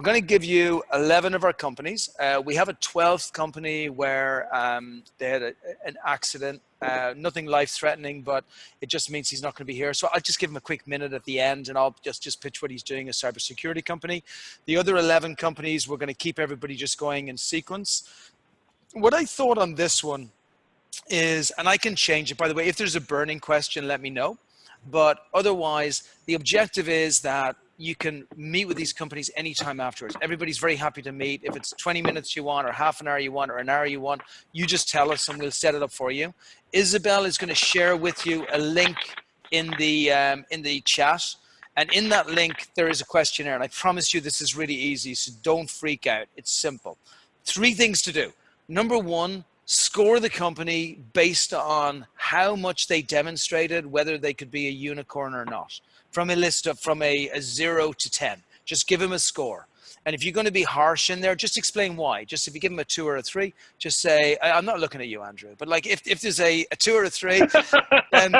I'm going to give you 11 of our companies. We have a 12th company where they had an accident, nothing life-threatening, but it just means he's not going to be here. So I'll just give him a quick minute at the end, and I'll just pitch what he's doing, a cybersecurity company. The other 11 companies, we're going to keep everybody just going in sequence. What I thought on this one is, and I can change it, by the way, if there's a burning question, let me know. But otherwise, the objective is that you can meet with these companies anytime afterwards. Everybody's very happy to meet. If it's 20 minutes you want, or half an hour you want, or an hour you want, you just tell us and we'll set it up for you. Isabel is going to share with you a link in the chat. And in that link, there is a questionnaire. And I promise you this is really easy, so don't freak out. It's simple. 3 things to do. Number 1, score the company based on how much they demonstrated, whether they could be a unicorn or not. From a list of, from a 0 to 10, just give them a score. And if you're going to be harsh in there, just explain why. Just if you give them a 2 or a 3, just say, I'm not looking at you, Andrew, but like if there's a 2 or a 3, then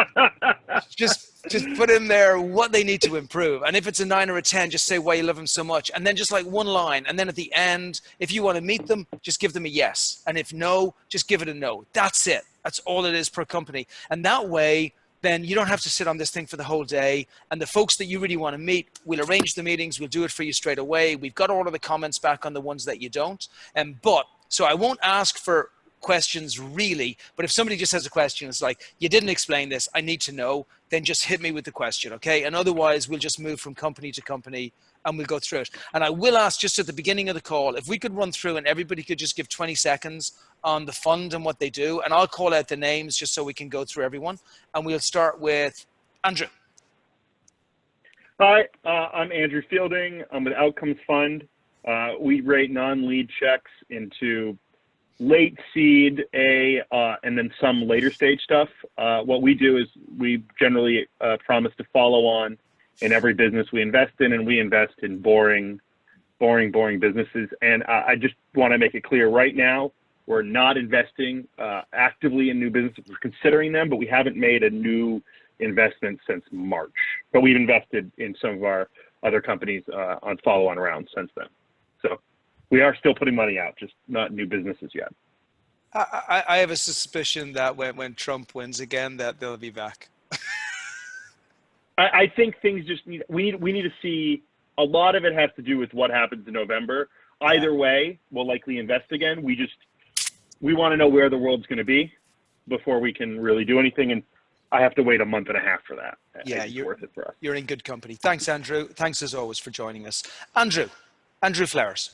just put in there what they need to improve. And if it's a 9 or a 10, just say why you love them so much. And then just like one line. And then at the end, if you want to meet them, just give them a yes. And if no, just give it a no. That's it. That's all it is per company. And that way, then you don't have to sit on this thing for the whole day. And the folks that you really want to meet, we'll arrange the meetings. We'll do it for you straight away. We've got all of the comments back on the ones that you don't. So I won't ask for questions really, but if somebody just has a question, it's like, you didn't explain this, I need to know, then just hit me with the question, okay? And otherwise, we'll just move from company to company and we'll go through it. And I will ask just at the beginning of the call, if we could run through and everybody could just give 20 seconds on the fund and what they do, and I'll call out the names just so we can go through everyone. And we'll start with Andrew. Hi, I'm Andrew Fielding. I'm with Outcomes Fund. We rate non-lead checks into late seed and then some later stage stuff. What we do is we generally promise to follow on in every business we invest in, and we invest in boring businesses. And I just want to make it clear right now, we're not investing actively in new businesses. We're considering them, but we haven't made a new investment since March. But we've invested in some of our other companies on follow-on rounds since then. So we are still putting money out, just not new businesses yet. I have a suspicion that when Trump wins again, that they'll be back. I think things just need, we need to see, a lot of it has to do with what happens in November. Either way, we'll likely invest again. We want to know where the world's going to be before we can really do anything. And I have to wait a month and a half for that. Yeah, it's worth it for us. You're in good company. Thanks, Andrew. Thanks as always for joining us. Andrew Flowers.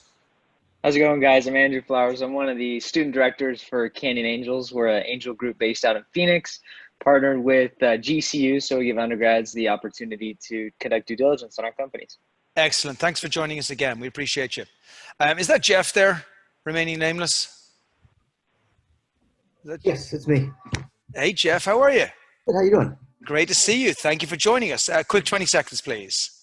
How's it going, guys? I'm Andrew Flowers. I'm one of the student directors for Canyon Angels. We're an angel group based out in Phoenix, partnered with GCU, so we give undergrads the opportunity to conduct due diligence on our companies. Excellent. Thanks for joining us again. We appreciate you. Is that Jeff there, remaining nameless? Yes, it's me. Hey, Jeff, how are you? Good, how you doing? Great to see you. Thank you for joining us. Quick 20 seconds, please.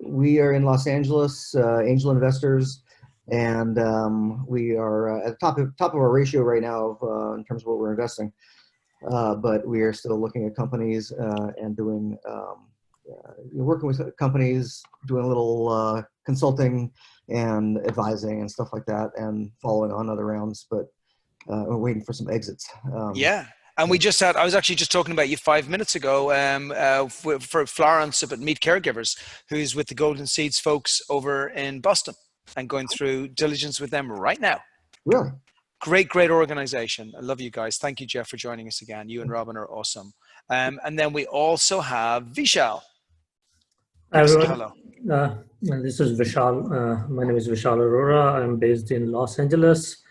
We are in Los Angeles, angel investors, and we are at the top of our ratio right now in terms of what we're investing. But we are still looking at companies and doing working with companies, doing a little consulting and advising and stuff like that, and following on other rounds. But we're waiting for some exits. Yeah. And I was actually just talking about you 5 minutes ago for Florence up at Meet Caregivers, who's with the Golden Seeds folks over in Boston and going through diligence with them right now. Really? Great organization. I love you guys. Thank you, Jeff, for joining us again. You and Robin are awesome. And then we also have Vishal. Hi, everyone. This is Vishal. My name is Vishal Arora. I'm based in Los Angeles.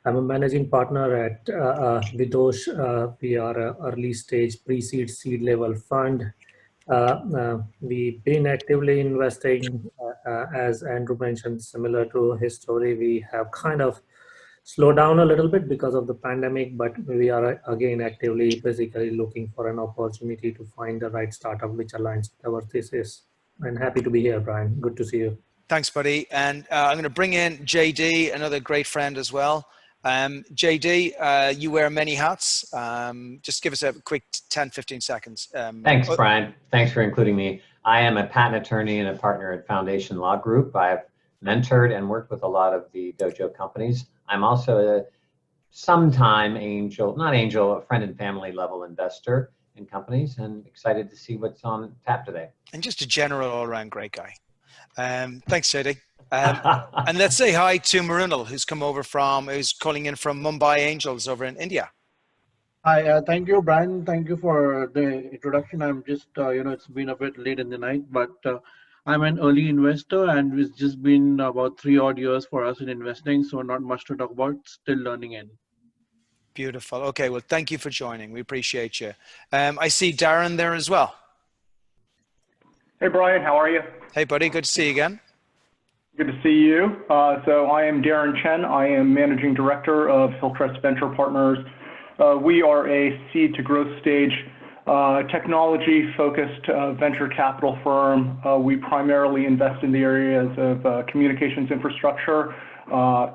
I'm a managing partner at Dojo. We are an early stage pre-seed seed level fund. We've been actively investing, as Andrew mentioned, similar to his story. We have kind of slowed down a little bit because of the pandemic, but we are again actively basically looking for an opportunity to find the right startup which aligns with our thesis. And happy to be here, Brian. Good to see you. Thanks, buddy. And I'm going to bring in JD, another great friend as well. JD, you wear many hats. Just give us a quick 10, 15 seconds. Thanks, Brian. Thanks for including me. I am a patent attorney and a partner at Foundation Law Group. I have mentored and worked with a lot of the Dojo companies. I'm also a sometime angel, not angel, a friend and family level investor in companies, and excited to see what's on tap today. And just a general all-around great guy. Thanks, JD. And let's say hi to Mrunal, who's calling in from Mumbai Angels over in India. Hi, thank you, Brian. Thank you for the introduction. I'm just, it's been a bit late in the night, but I'm an early investor, and it's just been about 3 odd years for us in investing, so not much to talk about, still learning in. Beautiful. Okay, well, thank you for joining. We appreciate you. I see Darin there as well. Hey, Brian, how are you? Hey, buddy. Good to see you again. Good to see you. So I am Darin Chen. I am Managing Director of Hillcrest Venture Partners. We are a seed to growth stage technology-focused venture capital firm. We primarily invest in the areas of communications infrastructure,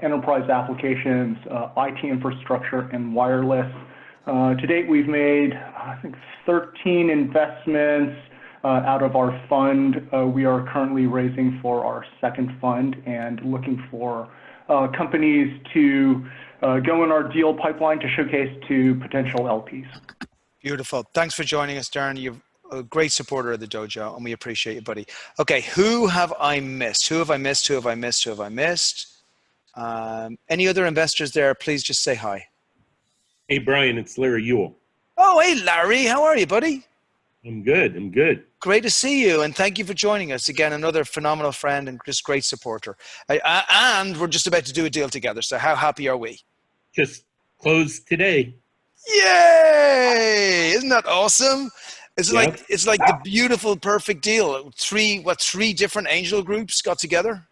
enterprise applications, IT infrastructure, and wireless. To date, we've made, I think, 13 investments out of our fund. We are currently raising for our second fund and looking for companies to go in our deal pipeline to showcase to potential LPs. Beautiful. Thanks for joining us, Darin. You're a great supporter of the Dojo, and we appreciate you, buddy. Okay, who have I missed? Who have I missed? Who have I missed? Who have I missed? Any other investors there, please just say hi. Hey, Brian, it's Larry Ewell. Oh, hey, Larry. How are you, buddy? I'm good. I'm good. Great to see you, and thank you for joining us. Again, another phenomenal friend and just great supporter. And we're just about to do a deal together, so how happy are we? Just closed today. Yay! Isn't that awesome? It's Yep. like the beautiful, perfect deal. Three different angel groups got together?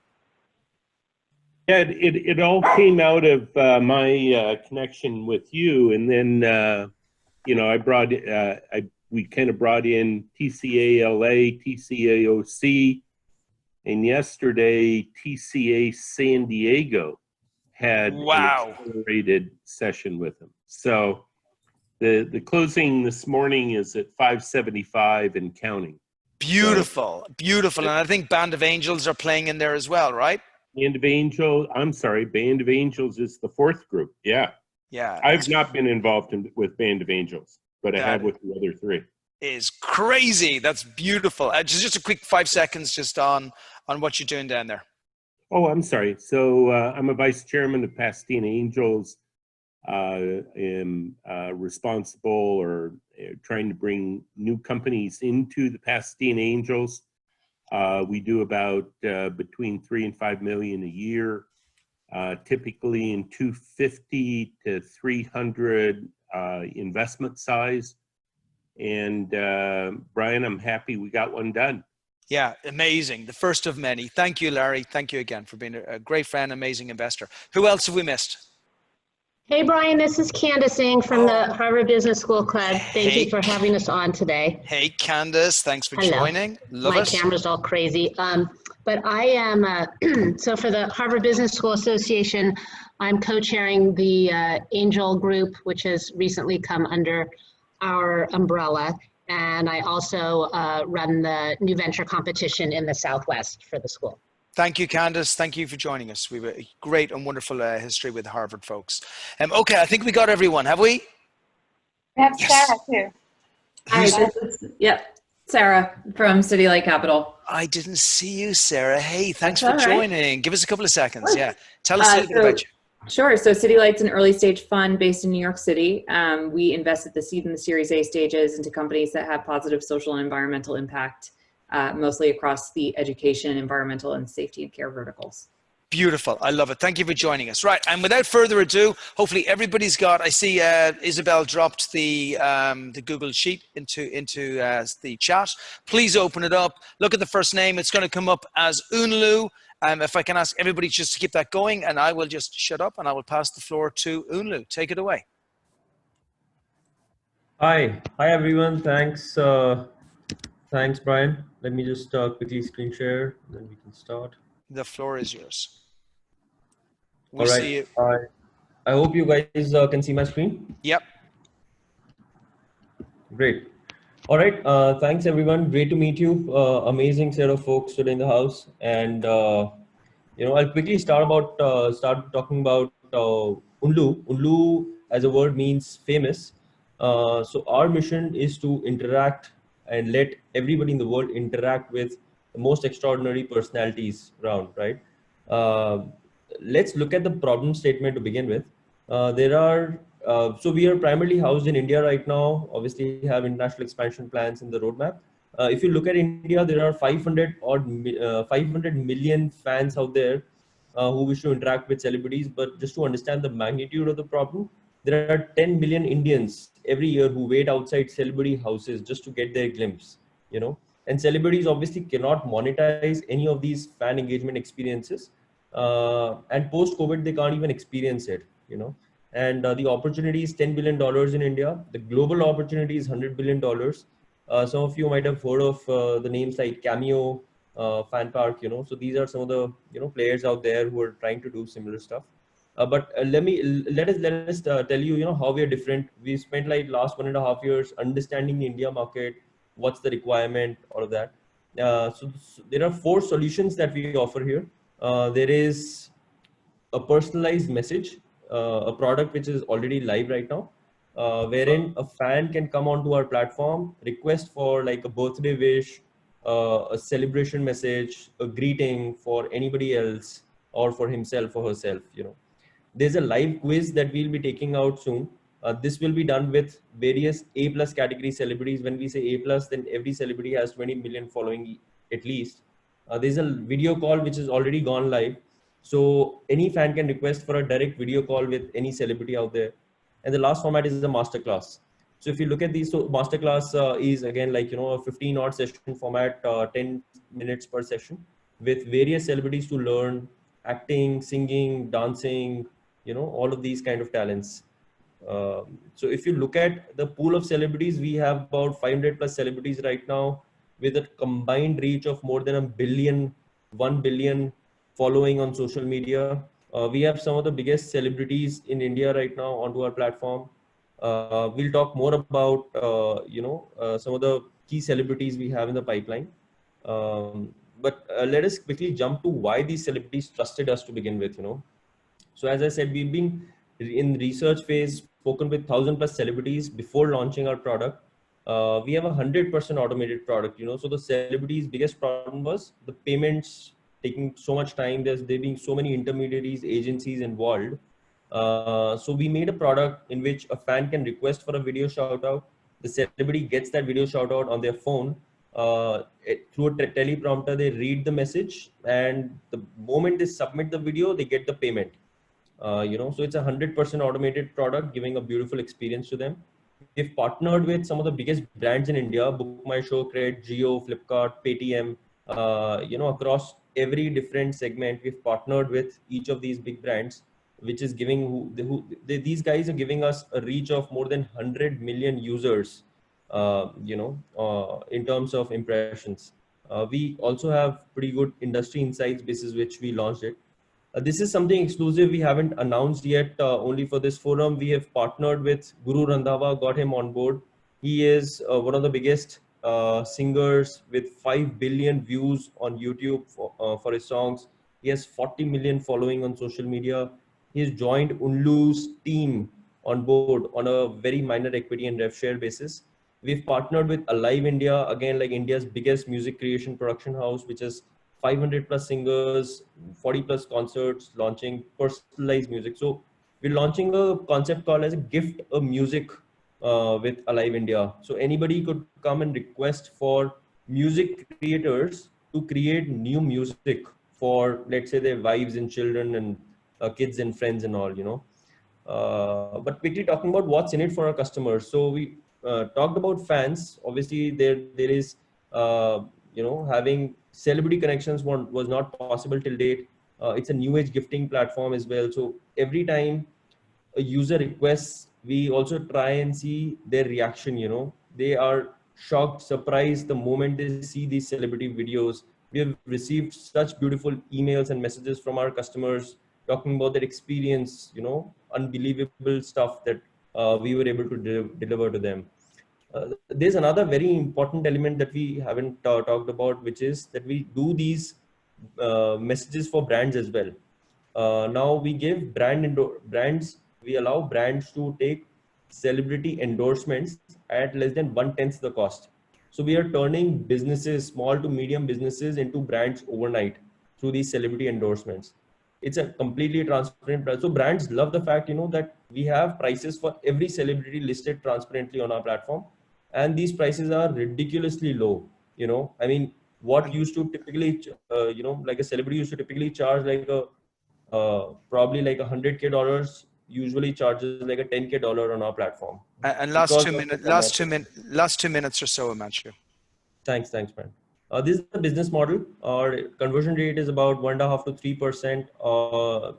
Yeah, it all came out of my connection with you, and then we kind of brought in TCALA, TCAOC, and yesterday TCA San Diego had an accelerated session with them. So the closing this morning is at 575 and counting. Beautiful, so, beautiful. And I think Band of Angels are playing in there as well, right? Band of Angels is the fourth group. Yeah. Yeah. I've not been involved with Band of Angels, but I have with the other 3. Is crazy. That's beautiful. Just a quick 5 seconds just on what you're doing down there. Oh, I'm sorry. So I'm a vice chairman of Pasadena Angels. Am responsible or trying to bring new companies into the Pasadena Angels. We do about between 3 and 5 million a year, typically in 250 to 300 investment size. And Brian, I'm happy we got one done. Yeah, amazing. The first of many. Thank you, Larry. Thank you again for being a great friend, amazing investor. Who else have we missed? Hey, Brian, this is Candace Ng from the Harvard Business School Club. Thank you for having us on today. Hey, Candace. Thanks for joining. Love My us. camera's all crazy. But I am, so for the Harvard Business School Association, I'm co-chairing the Angel Group, which has recently come under our umbrella. And I also run the new venture competition in the Southwest for the school. Thank you, Candace. Thank you for joining us. We have a great and wonderful history with Harvard folks. Okay, I think we got everyone, have we? We have Sarah too. Hi, Sarah from City Light Capital. I didn't see you, Sarah. Hey, thanks for joining. Give us a couple of seconds. Yeah, tell us a little bit about you. Sure. So City Light's an early stage fund based in New York City. We invest at the seed and the Series A stages into companies that have positive social and environmental impact, mostly across the education, environmental, and safety and care verticals. Beautiful. I love it. Thank you for joining us. Right. And without further ado, hopefully everybody's got, I see Isabel dropped the Google Sheet into the chat. Please open it up. Look at the first name. It's going to come up as Unlu. If I can ask everybody just to keep that going, and I will just shut up and I will pass the floor to Unlu. Take it away. Hi everyone. Thanks. Thanks, Brian. Let me just quickly screen share, then we can start. The floor is yours. All right. See you. I hope you guys can see my screen. Yep. Great. All right. Thanks, everyone. Great to meet you. Amazing set of folks today in the house. And I'll quickly start talking about Unlu. Unlu as a word means famous. So our mission is to interact and let everybody in the world interact with the most extraordinary personalities around, right? Uh, let's look at the problem statement to begin with. So we are primarily housed in India right now, obviously have international expansion plans in the roadmap. If you look at India, there are 500 million fans out there who wish to interact with celebrities. But just to understand the magnitude of the problem, there are 10 million Indians every year who wait outside celebrity houses just to get their glimpse, and celebrities obviously cannot monetize any of these fan engagement experiences. And post COVID, they can't even experience it. And the opportunity is $10 billion in India. The global opportunity is $100 billion. Some of you might have heard of the names like Cameo, Fan Park, so these are some of the players out there who are trying to do similar stuff. But let us tell you how we are different. We spent like last 1.5 years understanding the India market, what's the requirement, all of that. So there are 4 solutions that we offer here. There is a personalized message, a product which is already live right now, wherein a fan can come onto our platform, request for like a birthday wish, a celebration message, a greeting for anybody else or for himself or herself. There's a live quiz that we'll be taking out soon. This will be done with various A+ category celebrities. When we say A+, then every celebrity has 20 million following at least. There's a video call which is already gone live. So any fan can request for a direct video call with any celebrity out there. And the last format is the masterclass. So if you look at these, so masterclass is again like, a 15-odd session format, 10 minutes per session with various celebrities to learn acting, singing, dancing, all of these kind of talents. So if you look at the pool of celebrities, we have about 500 plus celebrities right now with a combined reach of more than 1 billion following on social media. We have some of the biggest celebrities in India right now onto our platform. We'll talk more about, some of the key celebrities we have in the pipeline. But let us quickly jump to why these celebrities trusted us to begin with. So as I said, we've been in research phase, spoken with 1,000 plus celebrities before launching our product. We have a 100% automated product. So the celebrities' biggest problem was the payments taking so much time. There being so many intermediaries, agencies involved. So we made a product in which a fan can request for a video shout out. The celebrity gets that video shout out on their phone. Through a teleprompter, they read the message, and the moment they submit the video, they get the payment. So it's a 100% automated product, giving a beautiful experience to them. We've partnered with some of the biggest brands in India: Book My Show, Cred, Jio, Flipkart, Paytm. Across every different segment, we've partnered with each of these big brands, which is giving these guys are giving us a reach of more than 100 million users. In terms of impressions, we also have pretty good industry insights basis which we launched it. This is something exclusive we haven't announced yet. Only for this forum, we have partnered with Guru Randhawa, got him on board. He is one of the biggest singers with 5 billion views on YouTube for his songs. He has 40 million following on social media. He's joined Unlu's team on board on a very minor equity and rev share basis. We've partnered with Alive India, again, like India's biggest music creation production house, which is 500 plus singers, 40 plus concerts, launching personalized music. So we're launching a concept called as a gift of music with Alive India. So anybody could come and request for music creators to create new music for, let's say, their wives and children and kids and friends and all. But quickly talking about what's in it for our customers. So we talked about fans. Obviously, there is having celebrity connections was not possible till date. It's a new age gifting platform as well. So every time a user requests, we also try and see their reaction. They are shocked, surprised the moment they see these celebrity videos. We have received such beautiful emails and messages from our customers talking about their experience, unbelievable stuff that we were able to deliver to them. There's another very important element that we haven't talked about, which is that we do these messages for brands as well. Now we give we allow brands to take celebrity endorsements at less than 1/10 the cost. So we are turning businesses, small to medium businesses, into brands overnight through these celebrity endorsements. It's a completely transparent price. So brands love the fact, that we have prices for every celebrity listed transparently on our platform. And these prices are ridiculously low. I mean, what used to typically, like a celebrity used to typically charge like probably like $100K, usually charges like a $10K on our platform. And Because of the last 2 minutes or so, Manchu. Thanks, man. This is the business model. Our conversion rate is about 1.5 to 3%.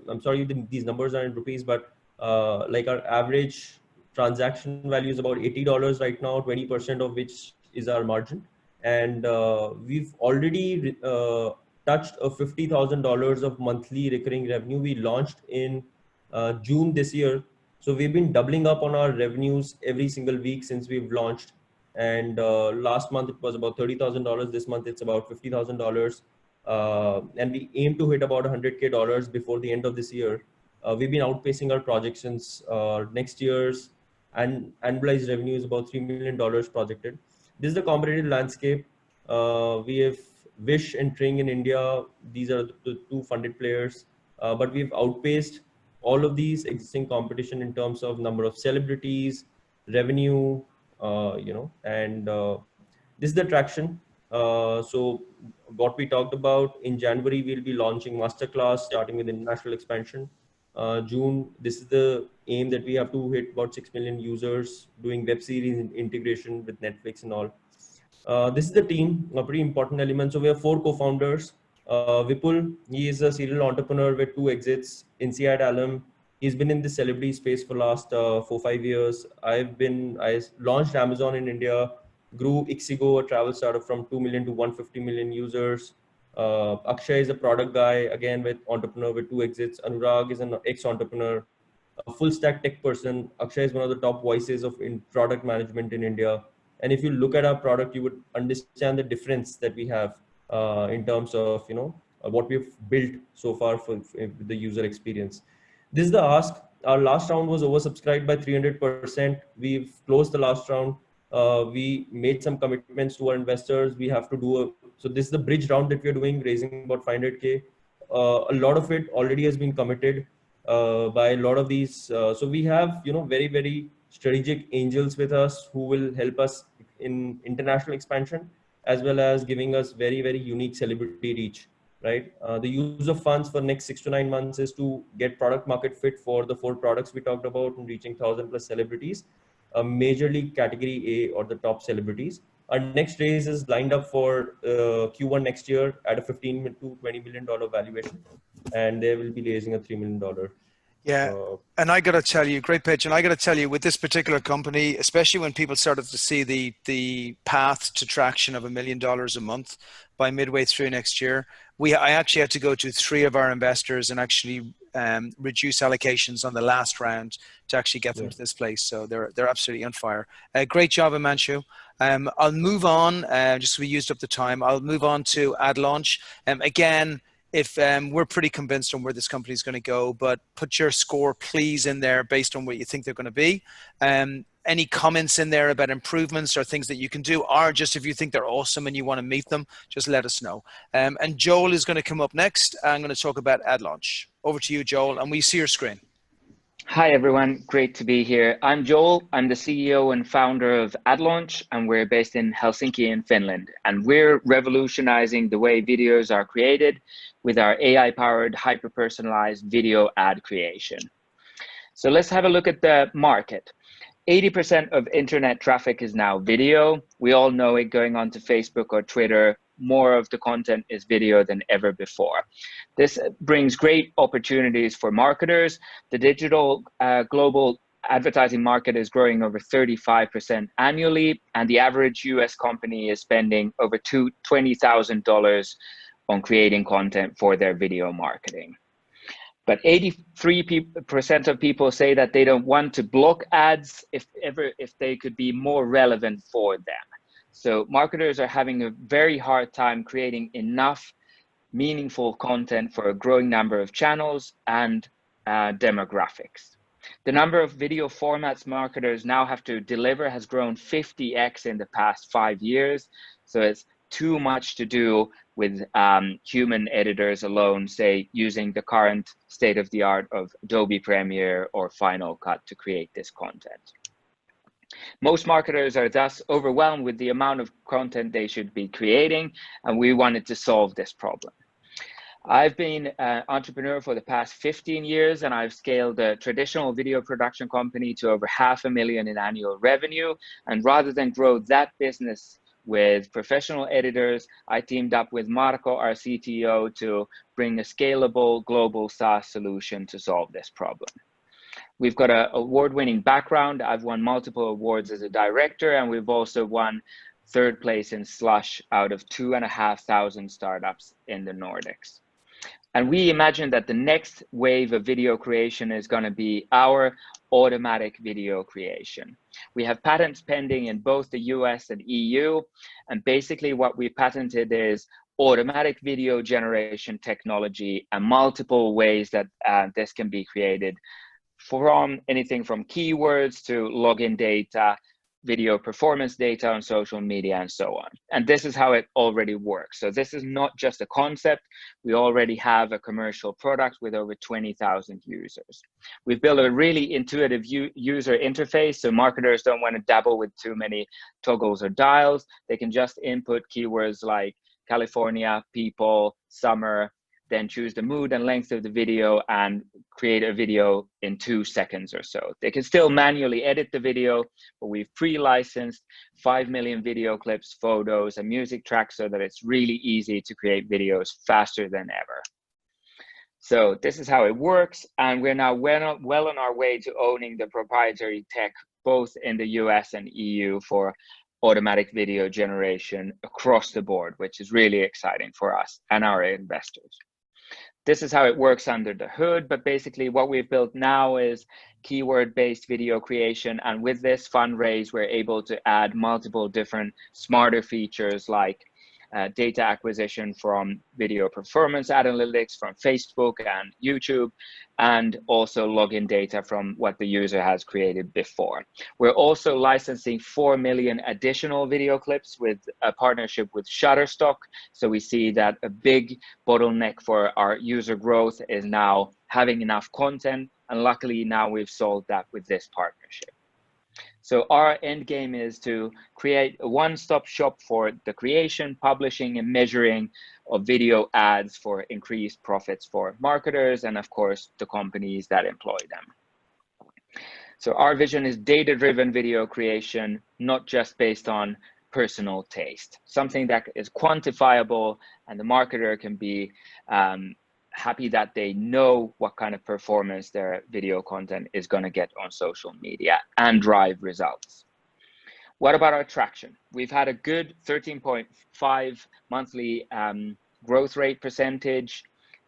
I'm sorry, these numbers are in rupees, but like our average transaction value is about $80 right now, 20% of which is our margin. And we've already touched a $50,000 of monthly recurring revenue. We launched in June this year. So we've been doubling up on our revenues every single week since we've launched. And last month it was about $30,000. This month it's about $50,000. And we aim to hit about $100K before the end of this year. We've been outpacing our projections. Next year's annualized revenue is about $3 million projected. This is the competitive landscape. We have Wish and Tring in India. These are the two funded players, but we've outpaced all of these existing competition in terms of number of celebrities, revenue, and this is the traction. So what we talked about in January, we'll be launching masterclass, starting with international expansion. June, this is the aim that we have to hit about 6 million users, doing web series integration with Netflix and all. This is the team, a pretty important element. So we have 4 co-founders. Vipul, he is a serial entrepreneur with 2 exits. INSEAD alum. He's been in the celebrity space for last 4-5 years. I launched Amazon in India, grew Ixigo, a travel startup, from 2 million to 150 million users. Akshay is a product guy, again, with entrepreneur with 2 exits. Anurag is an ex-entrepreneur, a full stack tech person. Akshay is one of the top voices in product management in India. And if you look at our product, you would understand the difference that we have in terms of, what we've built so far for the user experience. This is the ask. Our last round was oversubscribed by 300%. We've closed the last round. We made some commitments to our investors. We have to so this is the bridge round that we're doing, raising about 500K. A lot of it already has been committed by a lot of these. So we have, very, very strategic angels with us who will help us in international expansion, as well as giving us very, very unique celebrity reach. Right. The use of funds for next 6 to 9 months is to get product market fit for the 4 products we talked about and reaching 1,000+ celebrities, majorly category A or the top celebrities. Our next raise is lined up for Q1 next year at a $15 to $20 million valuation, and they will be raising a $3 million. Yeah, and I got to tell you, great pitch. And I got to tell you, with this particular company, especially when people started to see the path to traction of $1 million a month by midway through next year, I actually had to go to 3 of our investors and actually reduce allocations on the last round to actually get them to this place. So they're absolutely on fire. Great job, Himanshu. I'll move on. Just so we used up the time, I'll move on to ad launch. Again, if we're pretty convinced on where this company is going to go, but put your score please in there based on what you think they're going to be. Any comments in there about improvements or things that you can do, or just if you think they're awesome and you want to meet them, just let us know. And Joel is going to come up next. I'm going to talk about ad launch. Over to you, Joel, and we see your screen. Hi, everyone. Great to be here. I'm Joel. I'm the CEO and founder of AdLaunch, and we're based in Helsinki in Finland. And we're revolutionizing the way videos are created with our AI-powered, hyper-personalized video ad creation. So let's have a look at the market. 80% of internet traffic is now video. We all know it. Going on to Facebook or Twitter, more of the content is video than ever before. This brings great opportunities for marketers. The digital global advertising market is growing over 35% annually, and the average US company is spending over $20,000 on creating content for their video marketing. But 83% of people say that they don't want to block ads if they could be more relevant for them. So marketers are having a very hard time creating enough meaningful content for a growing number of channels and demographics. The number of video formats marketers now have to deliver has grown 50x in the past 5 years. So it's too much to do with human editors alone, say, using the current state of the art of Adobe Premiere or Final Cut to create this content. Most marketers are thus overwhelmed with the amount of content they should be creating, and we wanted to solve this problem. I've been an entrepreneur for the past 15 years, and I've scaled a traditional video production company to over $500,000 in annual revenue. And rather than grow that business with professional editors, I teamed up with Marco, our CTO, to bring a scalable global SaaS solution to solve this problem. We've got an award-winning background. I've won multiple awards as a director, and we've also won 3rd place in Slush out of 2,500 startups in the Nordics. And we imagine that the next wave of video creation is going to be our automatic video creation. We have patents pending in both the US and EU. And basically what we patented is automatic video generation technology and multiple ways that this can be created, from anything from keywords to login data, video performance data on social media, and so on. And this is how it already works. So this is not just a concept. We already have a commercial product with over 20,000 users. We've built a really intuitive user interface, so marketers don't want to dabble with too many toggles or dials. They can just input keywords like California, people, summer, then choose the mood and length of the video and create a video in 2 seconds or so. They can still manually edit the video, but we've pre-licensed 5 million video clips, photos, and music tracks so that it's really easy to create videos faster than ever. So this is how it works, and we're now well on our way to owning the proprietary tech, both in the US and EU, for automatic video generation across the board, which is really exciting for us and our investors. This is how it works under the hood, but basically what we've built now is keyword-based video creation. And with this fundraise, we're able to add multiple different smarter features like data acquisition from video performance analytics from Facebook and YouTube, and also login data from what the user has created before. We're also licensing 4 million additional video clips with a partnership with Shutterstock. So we see that a big bottleneck for our user growth is now having enough content. And luckily now we've solved that with this partnership. So our end game is to create a one-stop shop for the creation, publishing, and measuring of video ads for increased profits for marketers and, of course, the companies that employ them. So our vision is data-driven video creation, not just based on personal taste, something that is quantifiable and the marketer can be happy that they know what kind of performance their video content is going to get on social media and drive results. What about our traction? We've had a good 13.5 monthly growth rate percentage,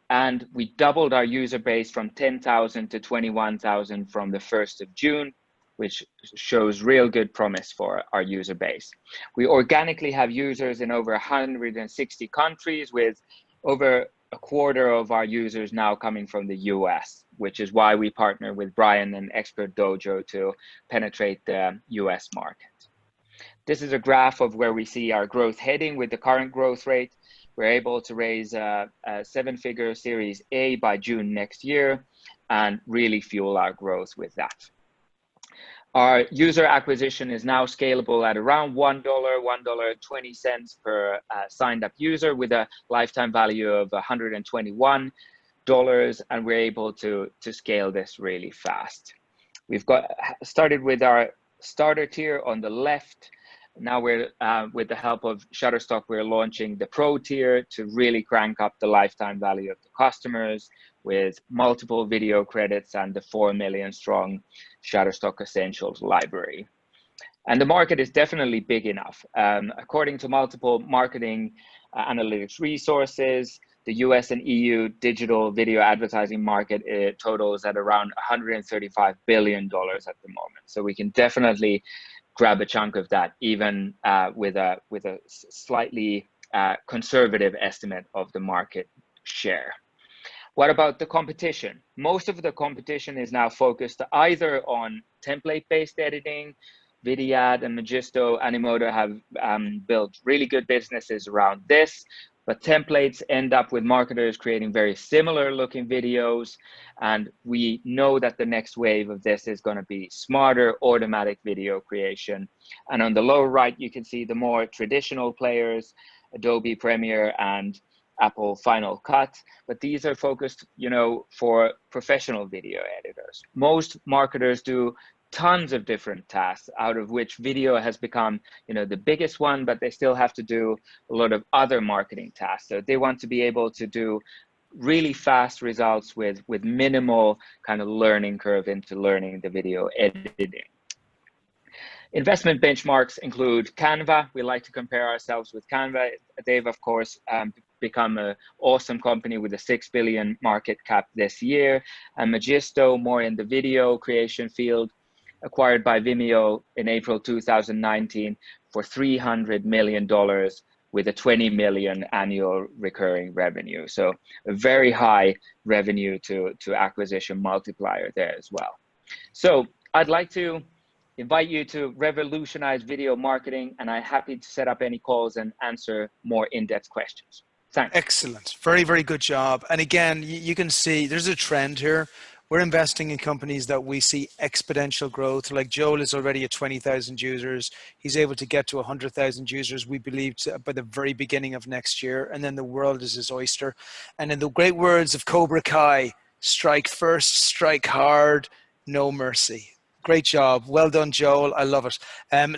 and we doubled our user base from 10,000 to 21,000 from the 1st of June, which shows real good promise for our user base. We organically have users in over 160 countries, with over a quarter of our users now coming from the US, which is why we partner with Brian and Expert Dojo to penetrate the US market. This is a graph of where we see our growth heading with the current growth rate. We're able to raise a 7-figure Series A by June next year and really fuel our growth with that. Our user acquisition is now scalable at around $1, $1.20 per signed up user, with a lifetime value of $121, and we're able to scale this really fast. We've started with our starter tier on the left. Now we're, with the help of Shutterstock, we're launching the Pro tier to really crank up the lifetime value of the customers, with multiple video credits and the 4 million strong Shutterstock Essentials library. And the market is definitely big enough. According to multiple marketing analytics resources, the US and EU digital video advertising market totals at around $135 billion at the moment. So we can definitely grab a chunk of that, even with a slightly conservative estimate of the market share. What about the competition? Most of the competition is now focused either on template-based editing. Vidyard and Magisto, Animoto have built really good businesses around this, but templates end up with marketers creating very similar looking videos. And we know that the next wave of this is going to be smarter automatic video creation. And on the lower right, you can see the more traditional players, Adobe Premiere and Apple Final Cut, but these are focused, for professional video editors. Most marketers do tons of different tasks, out of which video has become, the biggest one, but they still have to do a lot of other marketing tasks. So they want to be able to do really fast results with minimal kind of learning curve into learning the video editing. Investment benchmarks include Canva. We like to compare ourselves with Canva. They've, of course, become an awesome company with a $6 billion market cap this year. And Magisto, more in the video creation field, acquired by Vimeo in April 2019 for $300 million with a 20 million annual recurring revenue. So a very high revenue to acquisition multiplier there as well. So I'd like to invite you to revolutionize video marketing, and I'm happy to set up any calls and answer more in-depth questions. Thanks. Excellent. Very, very good job. And again, you can see there's a trend here. We're investing in companies that we see exponential growth. Like Joel is already at 20,000 users. He's able to get to 100,000 users, we believe, by the very beginning of next year. And then the world is his oyster. And in the great words of Cobra Kai, strike first, strike hard, no mercy. Great job. Well done, Joel. I love it.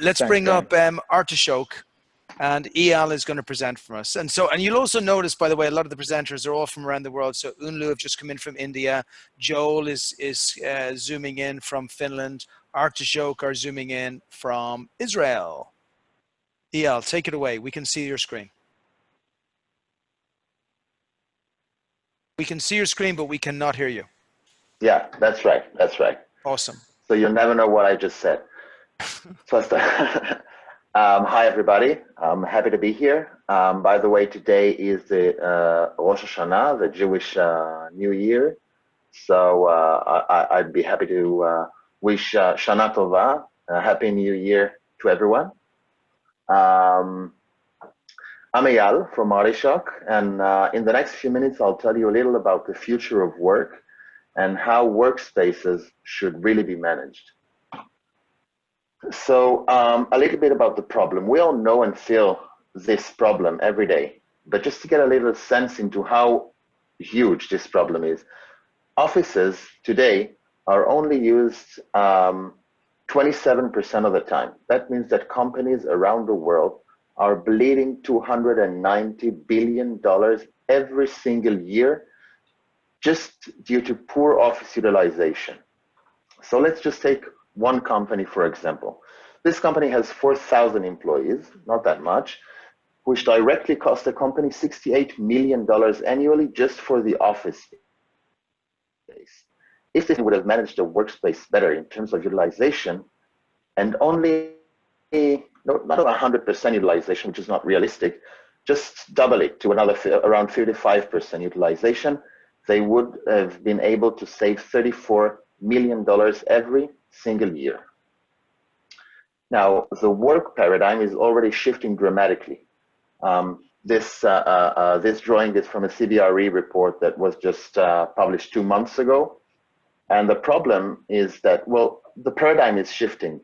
Let's bring up Artishoke, and Eyal is going to present for us. And you'll also notice, by the way, a lot of the presenters are all from around the world. So Unlu have just come in from India. Joel is zooming in from Finland. Artishoke are zooming in from Israel. Eyal, take it away. We can see your screen. We can see your screen, but we cannot hear you. Yeah, that's right. That's right. Awesome. So you'll never know what I just said. First, hi, everybody. I'm happy to be here. By the way, today is the Rosh Hashanah, the Jewish New Year. So I'd be happy to wish Shana Tova, a Happy New Year to everyone. I'm Eyal from Artishoke, and in the next few minutes, I'll tell you a little about the future of work and how workspaces should really be managed. So a little bit about the problem. We all know and feel this problem every day, but just to get a little sense into how huge this problem is, offices today are only used 27% of the time. That means that companies around the world are bleeding $290 billion every single year just due to poor office utilization. So let's just take one company, for example. This company has 4,000 employees, not that much, which directly cost the company $68 million annually just for the office space. If they would have managed the workspace better in terms of utilization, and only, not 100% utilization, which is not realistic, just double it to another around 55% utilization, they would have been able to save $34 million every single year. Now, the work paradigm is already shifting dramatically. This drawing is from a CBRE report that was just published 2 months ago. And the problem is that, well, the paradigm is shifting.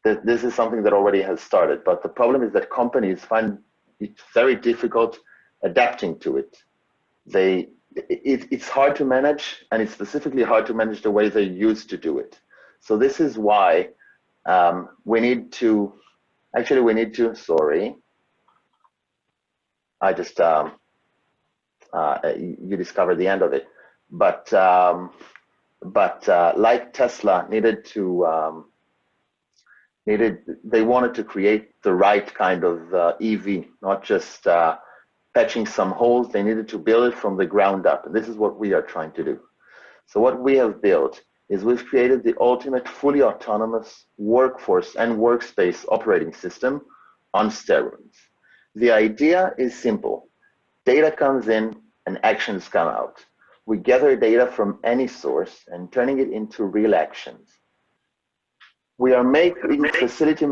This is something that already has started, but the problem is that companies find it very difficult adapting to it. It's hard to manage, and it's specifically hard to manage the way they used to do it. So this is why we need to, sorry, I just, you discovered the end of it. But like Tesla they wanted to create the right kind of EV, not just patching some holes. They needed to build it from the ground up. And this is what we are trying to do. So what we have built is we've created the ultimate fully autonomous workforce and workspace operating system on steroids. The idea is simple. Data comes in and actions come out. We gather data from any source and turning it into real actions. We are making facility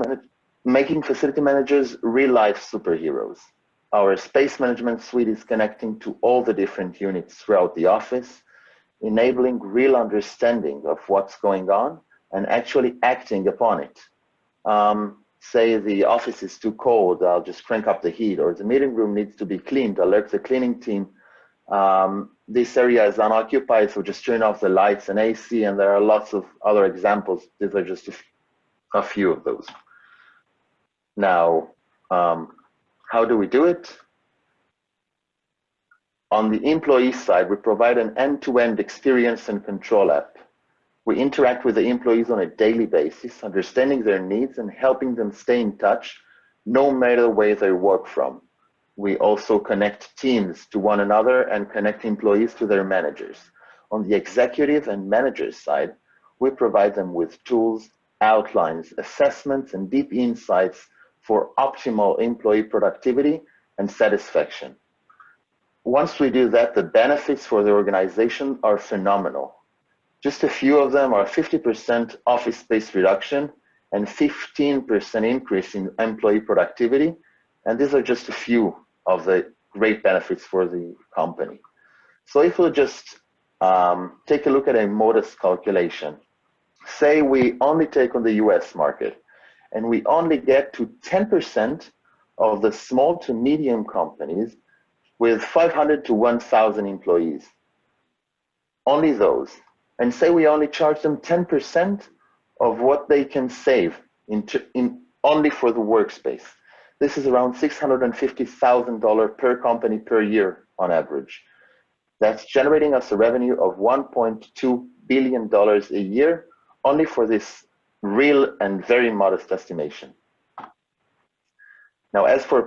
managers real-life superheroes. Our space management suite is connecting to all the different units throughout the office, enabling real understanding of what's going on and actually acting upon it. Say the office is too cold, I'll just crank up the heat, or the meeting room needs to be cleaned, alert the cleaning team. This area is unoccupied, so just turn off the lights and AC, and there are lots of other examples. These are just a few of those. Now, how do we do it? On the employee side, we provide an end-to-end experience and control app. We interact with the employees on a daily basis, understanding their needs and helping them stay in touch, no matter where they work from. We also connect teams to one another and connect employees to their managers. On the executive and manager side, we provide them with tools, outlines, assessments, and deep insights for optimal employee productivity and satisfaction. Once we do that, the benefits for the organization are phenomenal. Just a few of them are 50% office space reduction and 15% increase in employee productivity. And these are just a few of the great benefits for the company. So if we'll just take a look at a modest calculation, say we only take on the US market and we only get to 10% of the small to medium companies with 500 to 1,000 employees, only those. And say we only charge them 10% of what they can save only for the workspace. This is around $650,000 per company per year on average. That's generating us a revenue of $1.2 billion a year only for this real and very modest estimation. Now, as for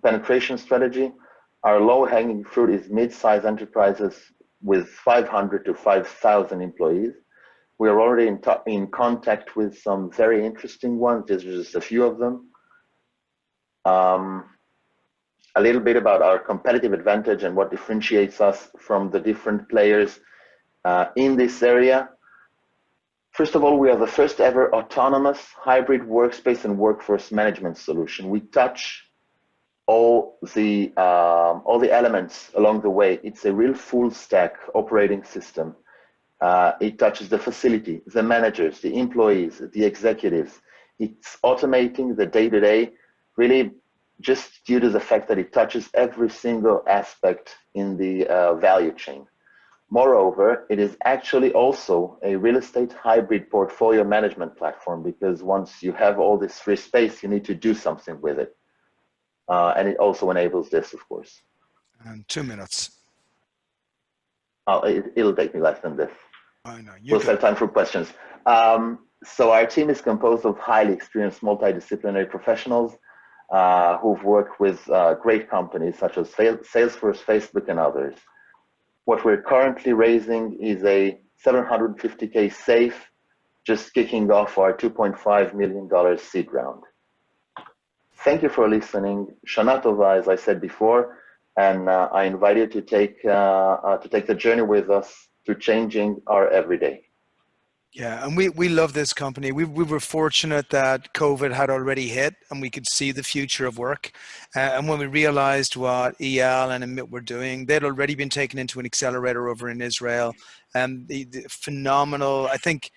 penetration strategy, our low-hanging fruit is mid-size enterprises with 500 to 5,000 employees. We are already in contact with some very interesting ones. There's just a few of them. A little bit about our competitive advantage and what differentiates us from the different players in this area. First of all, we are the first ever autonomous hybrid workspace and workforce management solution. We touch all the elements along the way. It's a real full stack operating system. It touches the facility, the managers, the employees, the executives. It's automating the day-to-day, really just due to the fact that it touches every single aspect in the value chain. Moreover, it is actually also a real estate hybrid portfolio management platform, because once you have all this free space, you need to do something with it. And it also enables this, of course. And 2 minutes. It'll take me less than this. I know. We'll have time for questions. So our team is composed of highly experienced multidisciplinary professionals who've worked with great companies such as Salesforce, Facebook, and others. What we're currently raising is a $750K safe, just kicking off our $2.5 million seed round. Thank you for listening. Shana Tova, as I said before, and I invite you to take the journey with us to changing our everyday. Yeah, and we love this company. We were fortunate that COVID had already hit and we could see the future of work. And when we realized what EL and Amit were doing, they'd already been taken into an accelerator over in Israel. And the phenomenal, I think,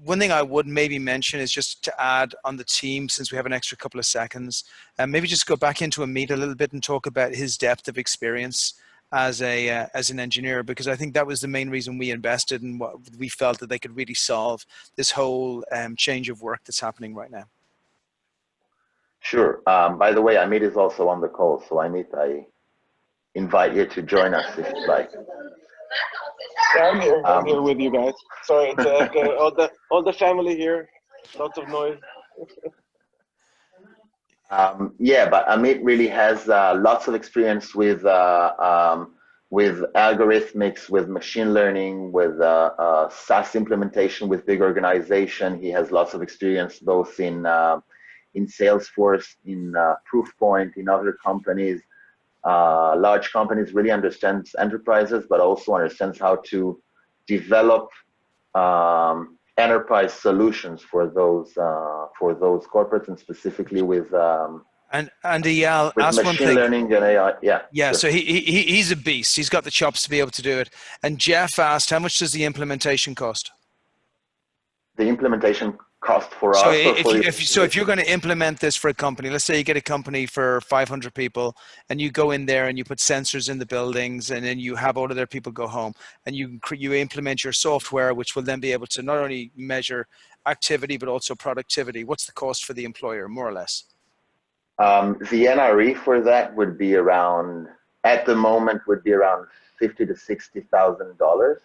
one thing I would maybe mention is just to add on the team, since we have an extra couple of seconds, and maybe just go back into Amit a little bit and talk about his depth of experience as an engineer, because I think that was the main reason we invested in what we felt that they could really solve this whole change of work that's happening right now. Sure. By the way, Amit is also on the call, so Amit, I invite you to join us if you'd like. Yeah, I'm here. I'm here with you guys. Sorry, it's all the family here. Lots of noise. Yeah, but Amit really has lots of experience with algorithmics, with machine learning, with SaaS implementation with big organization. He has lots of experience both in in Salesforce, in Proofpoint, in other companies. Large companies really understands enterprises, but also understands how to develop enterprise solutions for those corporates, and specifically with and Eyal, with ask one machine thing. learning and AI. Yeah. Yeah, sure. so he's a beast. He's got the chops to be able to do it. And Jeff asked, how much does the implementation cost? The implementation cost for So us, or for if you're going to implement this for a company, let's say you get a company for 500 people, and you go in there and you put sensors in the buildings, and then you have all of their people go home, and you implement your software, which will then be able to not only measure activity but also productivity. What's the cost for the employer, more or less? The NRE for that would be around, at the moment, would be around $50,000 to $60,000,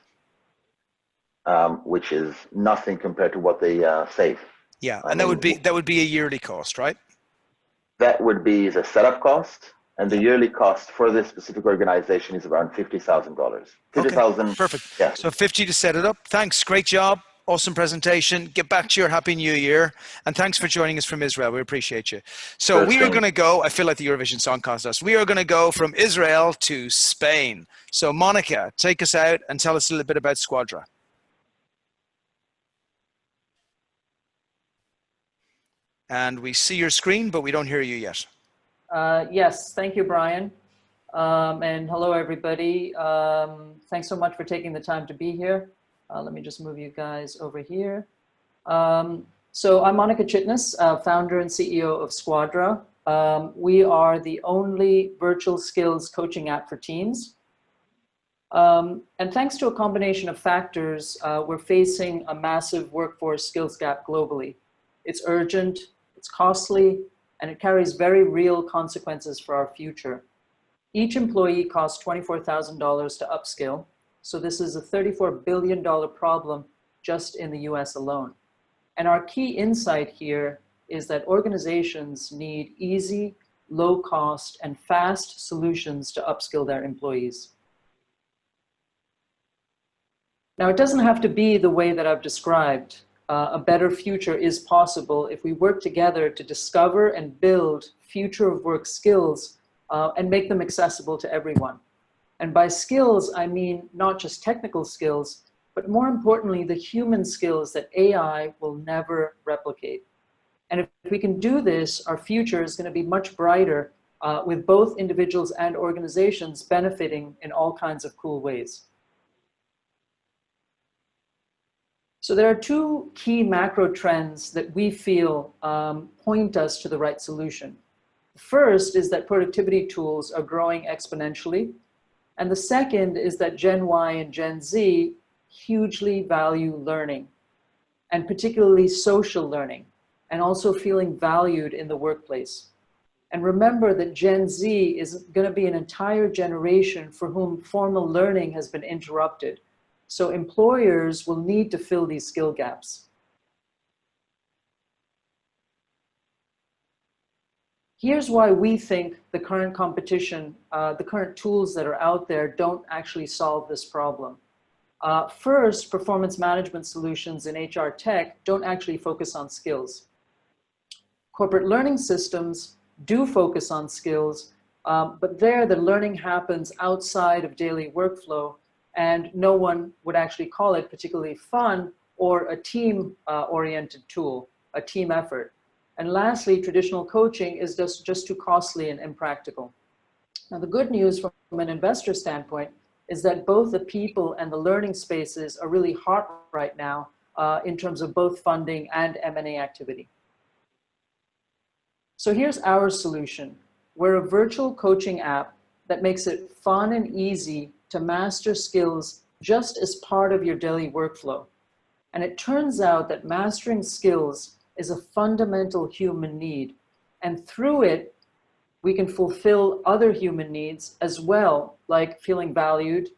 which is nothing compared to what they save. Yeah, and that would be a yearly cost, right? That would be the setup cost, and the yearly cost for this specific organization is around $50,000. Okay, perfect. Yeah. So 50 to set it up. Thanks, great job. Awesome presentation. Get back to your Happy New Year. And thanks for joining us from Israel. We appreciate you. So we are going to go, I feel like the Eurovision Song Contest. We are going to go from Israel to Spain. So Monica, take us out and tell us a little bit about Squadra. And we see your screen, but we don't hear you yet. Yes, thank you, Brian. And hello, everybody. Thanks so much for taking the time to be here. Let me just move you guys over here. So I'm Monica Chitness, founder and CEO of Squadra. We are the only virtual skills coaching app for teens. And thanks to a combination of factors, we're facing a massive workforce skills gap globally. It's urgent, it's costly, and it carries very real consequences for our future. Each employee costs $24,000 to upskill. So this is a $34 billion problem just in the US alone. And our key insight here is that organizations need easy, low cost, and fast solutions to upskill their employees. Now, it doesn't have to be the way that I've described. A better future is possible if we work together to discover and build future of work skills and make them accessible to everyone. And by skills, I mean not just technical skills, but more importantly, the human skills that AI will never replicate. And if we can do this, our future is going to be much brighter with both individuals and organizations benefiting in all kinds of cool ways. So there are two key macro trends that we feel point us to the right solution. First is that productivity tools are growing exponentially. And the second is that Gen Y and Gen Z hugely value learning, and particularly social learning, and also feeling valued in the workplace. And remember that Gen Z is going to be an entire generation for whom formal learning has been interrupted. So employers will need to fill these skill gaps. Here's why we think the current competition, the current tools that are out there don't actually solve this problem. First, performance management solutions in HR tech don't actually focus on skills. Corporate learning systems do focus on skills, but there the learning happens outside of daily workflow, and no one would actually call it particularly fun or a team-oriented tool, a team effort. And lastly, traditional coaching is just too costly and impractical. Now, the good news from an investor standpoint is that both the people and the learning spaces are really hot right now in terms of both funding and M&A activity. So here's our solution. We're a virtual coaching app that makes it fun and easy to master skills just as part of your daily workflow. And it turns out that mastering skills is a fundamental human need. And through it, we can fulfill other human needs as well, like feeling valued,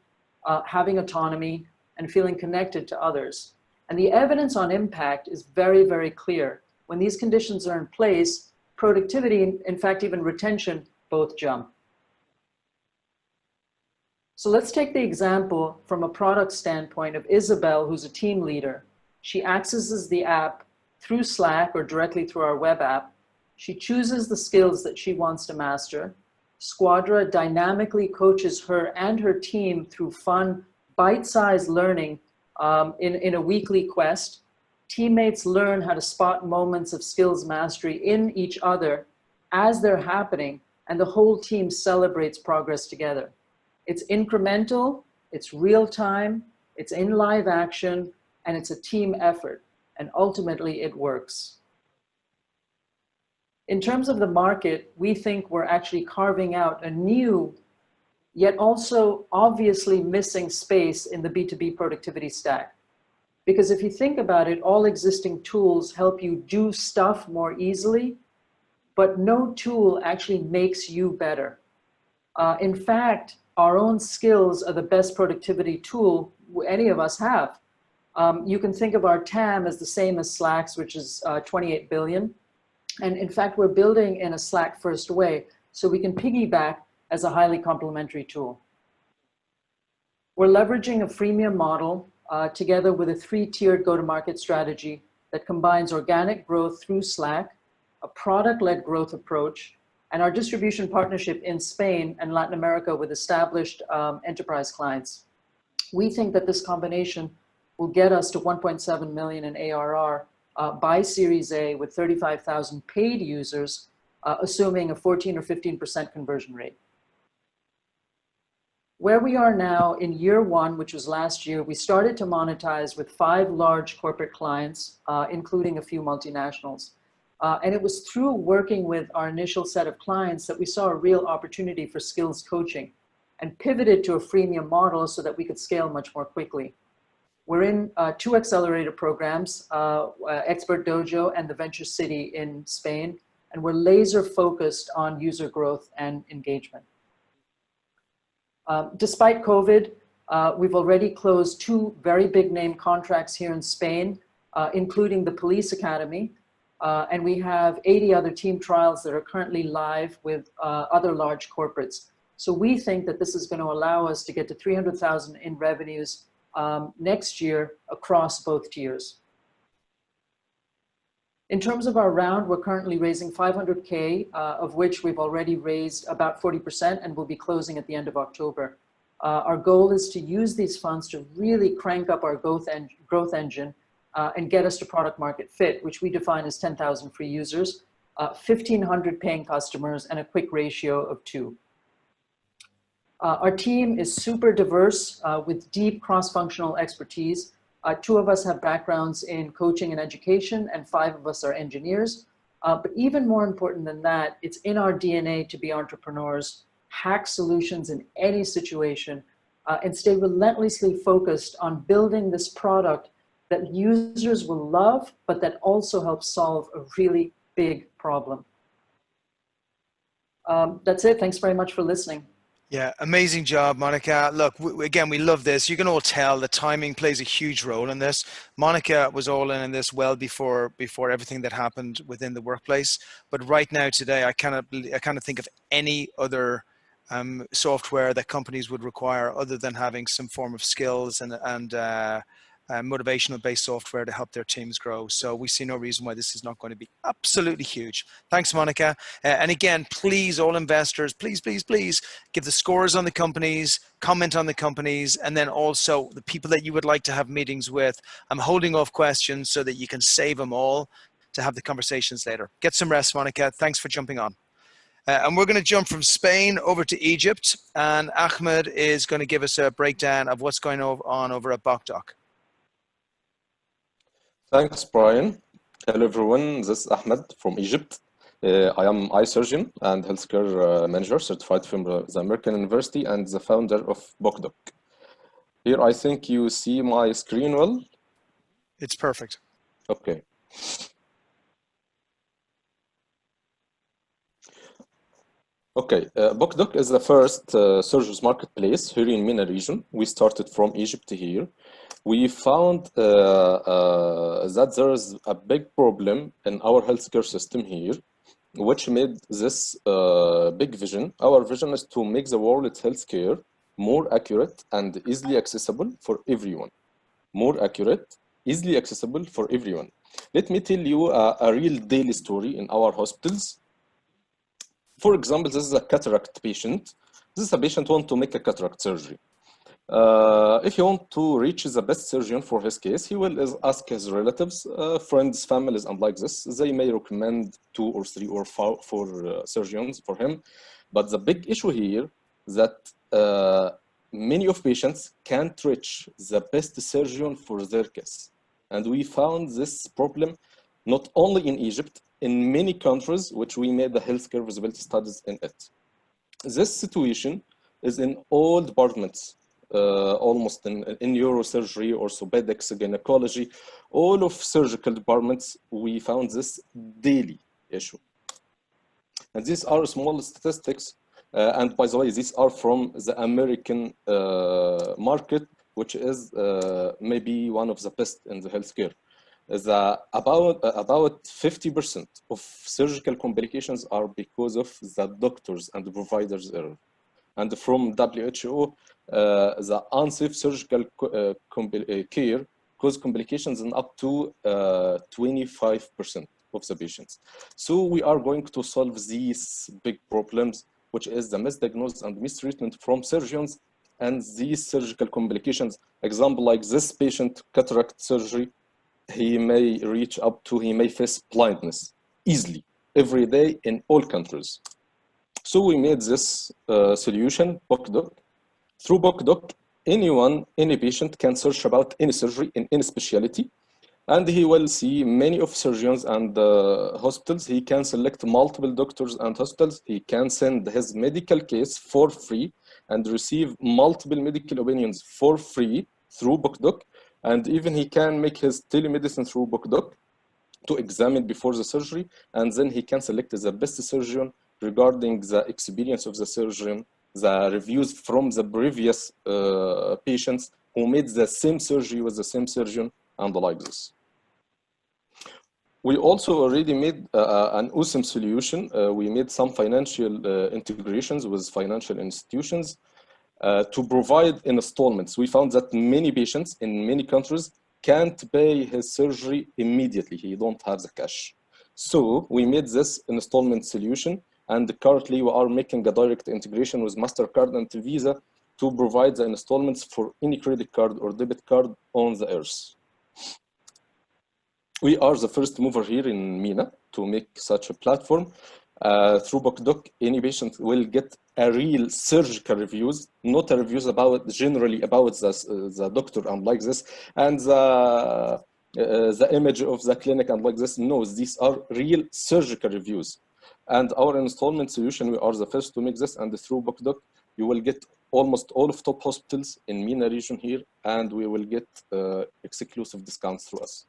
having autonomy, and feeling connected to others. And the evidence on impact is very, very clear. When these conditions are in place, productivity, in fact, even retention, both jump. So let's take the example from a product standpoint of Isabel, who's a team leader. She accesses the app through Slack or directly through our web app. She chooses the skills that she wants to master. Squadra dynamically coaches her and her team through fun, bite-sized learning in a weekly quest. Teammates learn how to spot moments of skills mastery in each other as they're happening, and the whole team celebrates progress together. It's incremental, it's real time, it's in live action, and it's a team effort, and ultimately it works. In terms of the market, we think we're actually carving out a new, yet also obviously missing space in the B2B productivity stack. Because if you think about it, all existing tools help you do stuff more easily, but no tool actually makes you better. In fact, our own skills are the best productivity tool any of us have. You can think of our TAM as the same as Slack's, which is 28 billion. And in fact, we're building in a Slack first way, so we can piggyback as a highly complementary tool. We're leveraging a freemium model together with a 3-tiered go-to-market strategy that combines organic growth through Slack, a product-led growth approach, and our distribution partnership in Spain and Latin America with established enterprise clients. We think that this combination will get us to 1.7 million in ARR by Series A with 35,000 paid users, assuming a 14 or 15% conversion rate. Where we are now in year 1, which was last year, we started to monetize with 5 large corporate clients, including a few multinationals. And it was through working with our initial set of clients that we saw a real opportunity for skills coaching and pivoted to a freemium model so that we could scale much more quickly. We're in 2 accelerator programs, Expert Dojo and the Venture City in Spain, and we're laser focused on user growth and engagement. Despite COVID, we've already closed 2 very big name contracts here in Spain, including the Police Academy, and we have 80 other team trials that are currently live with other large corporates. So we think that this is going to allow us to get to 300,000 in revenues next year across both tiers. In terms of our round, we're currently raising 500K, of which we've already raised about 40% and will be closing at the end of October. Our goal is to use these funds to really crank up our growth engine and get us to product market fit, which we define as 10,000 free users, 1,500 paying customers, and a quick ratio of 2. Our team is super diverse with deep cross-functional expertise. 2 of us have backgrounds in coaching and education, and 5 of us are engineers. But even more important than that, it's in our DNA to be entrepreneurs, hack solutions in any situation, and stay relentlessly focused on building this product that users will love, but that also helps solve a really big problem. That's it. Thanks very much for listening. Yeah, amazing job, Monica. Look, again, we love this. You can all tell the timing plays a huge role in this. Monica was all in this well before everything that happened within the workplace. But right now, today, I cannot think of any other software that companies would require other than having some form of skills and motivational based software to help their teams grow. So we see no reason why this is not going to be absolutely huge. Thanks, Monica. And again, please, all investors, please give the scores on the companies, comment on the companies, and then also the people that you would like to have meetings with. I'm holding off questions so that you can save them all to have the conversations later. Get some rest, Monica. Thanks for jumping on. And we're going to jump from Spain over to Egypt, and Ahmed is going to give us a breakdown of what's going on over at Bokdok. Thanks, Brian. Hello, everyone. This is Ahmed from Egypt. I am eye surgeon and healthcare manager certified from the American University and the founder of Bokdok. Here, I think you see my screen well. It's perfect. Okay. Okay, Bokdok is the first surgeons marketplace here in MENA region. We started from Egypt here. We found that there is a big problem in our healthcare system here, which made this big vision. Our vision is to make the world's healthcare more accurate and easily accessible for everyone. More accurate, easily accessible for everyone. Let me tell you a real daily story in our hospitals. For example, this is a cataract patient. This is a patient who wants to make a cataract surgery. If he wants to reach the best surgeon for his case, he will ask his relatives, friends, families, and like this. They may recommend 2 or 3 or 4 surgeons for him. But the big issue here is that many of patients can't reach the best surgeon for their case. And we found this problem not only in Egypt, in many countries, which we made the healthcare visibility studies in it. This situation is in all departments, almost in neurosurgery, orthopedics, gynecology, all of surgical departments, we found this daily issue. And these are small statistics. And by the way, these are from the American market, which is maybe one of the best in the healthcare. About 50% of surgical complications are because of the doctors and the providers' error. And from WHO, the unsafe surgical care cause complications in up to 25% of the patients. So we are going to solve these big problems, which is the misdiagnosis and mistreatment from surgeons and these surgical complications. Example like this patient, cataract surgery, he may reach up to, he may face blindness easily every day in all countries. So we made this solution, BocDoc. Through BocDoc, any patient can search about any surgery in any specialty, and he will see many of surgeons and hospitals. He can select multiple doctors and hospitals. He can send his medical case for free and receive multiple medical opinions for free through BocDoc. And even he can make his telemedicine through BocDoc to examine before the surgery, and then he can select the best surgeon regarding the experience of the surgeon, the reviews from the previous patients who made the same surgery with the same surgeon, and like this. We also already made an awesome solution. We made some financial integrations with financial institutions to provide installments. We found that many patients in many countries can't pay his surgery immediately. He don't have the cash. So we made this installment solution, and currently we are making a direct integration with MasterCard and Visa to provide the installments for any credit card or debit card on the earth. We are the first mover here in MENA to make such a platform. Through BocDoc, any patient will get a real surgical reviews, not a reviews about generally about the doctor and like this, and the image of the clinic and like this. No, these are real surgical reviews. And our installment solution, we are the first to make this, and through BocDoc, you will get almost all of top hospitals in MENA region here, and we will get exclusive discounts through us.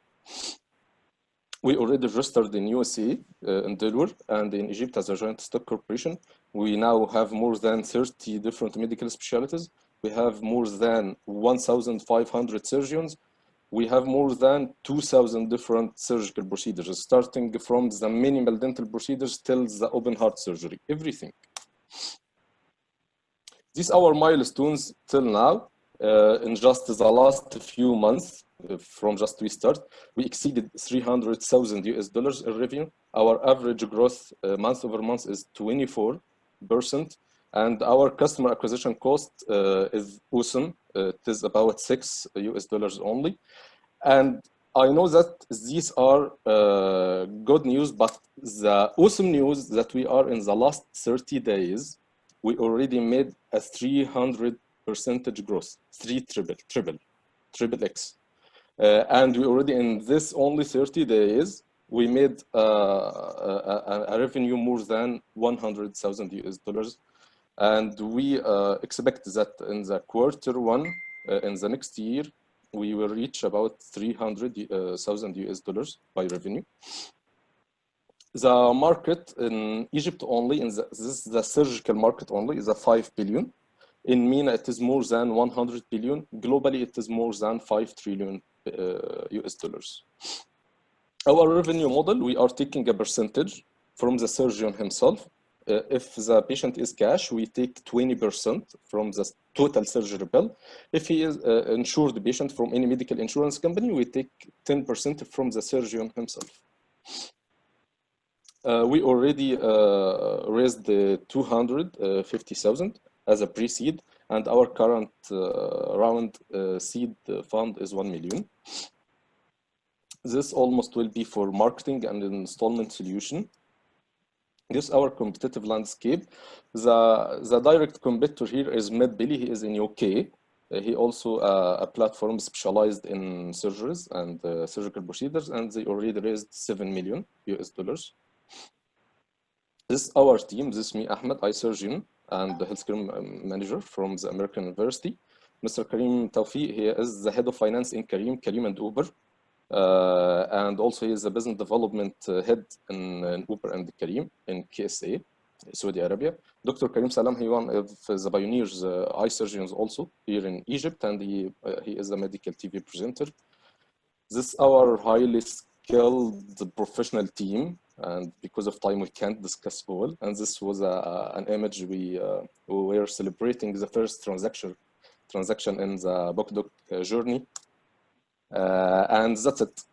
We already registered in USA, in Delaware, and in Egypt as a joint stock corporation. We now have more than 30 different medical specialties. We have more than 1,500 surgeons. We have more than 2,000 different surgical procedures, starting from the minimal dental procedures till the open heart surgery, everything. These are our milestones till now. In just the last few months, from just we start, we exceeded $300,000 in revenue. Our average growth month over month is 24%, and our customer acquisition cost is awesome. It is about $6 only. And I know that these are good news, but the awesome news that we are in the last 30 days, we already made a 300% growth, triple X. And we already in this only 30 days, we made a revenue more than $100,000. And we expect that in the Q1, in the next year, we will reach about $300,000 by revenue. The market in Egypt only, this is the surgical market only, is a 5 billion. In MENA, it is more than 100 billion. Globally, it is more than 5 trillion US dollars. Our revenue model, we are taking a percentage from the surgeon himself, if the patient is cash, we take 20% from the total surgery bill. If he is insured patient from any medical insurance company, we take 10% from the surgeon himself. We already raised the 250,000 as a pre-seed, and our current round seed fund is 1 million. This almost will be for marketing and installment solution. This is our competitive landscape. The direct competitor here is MedBilly. He is in UK. He also a platform specialized in surgeries and surgical procedures, and they already raised $7 million US. This is our team. This is me, Ahmed, eye surgeon and the healthcare manager from the American University. Mr. Karim Tawfiq, he is the head of finance in Karim and Uber. And also he is the business development head in Uber and Karim in KSA, Saudi Arabia. Dr. Karim Salam, he one of the pioneers, eye surgeons also here in Egypt, and he is a medical TV presenter. This is our highly skilled professional team, and because of time we can't discuss all. And this was an image we were celebrating the first transaction in the BokDoc journey. And that's it.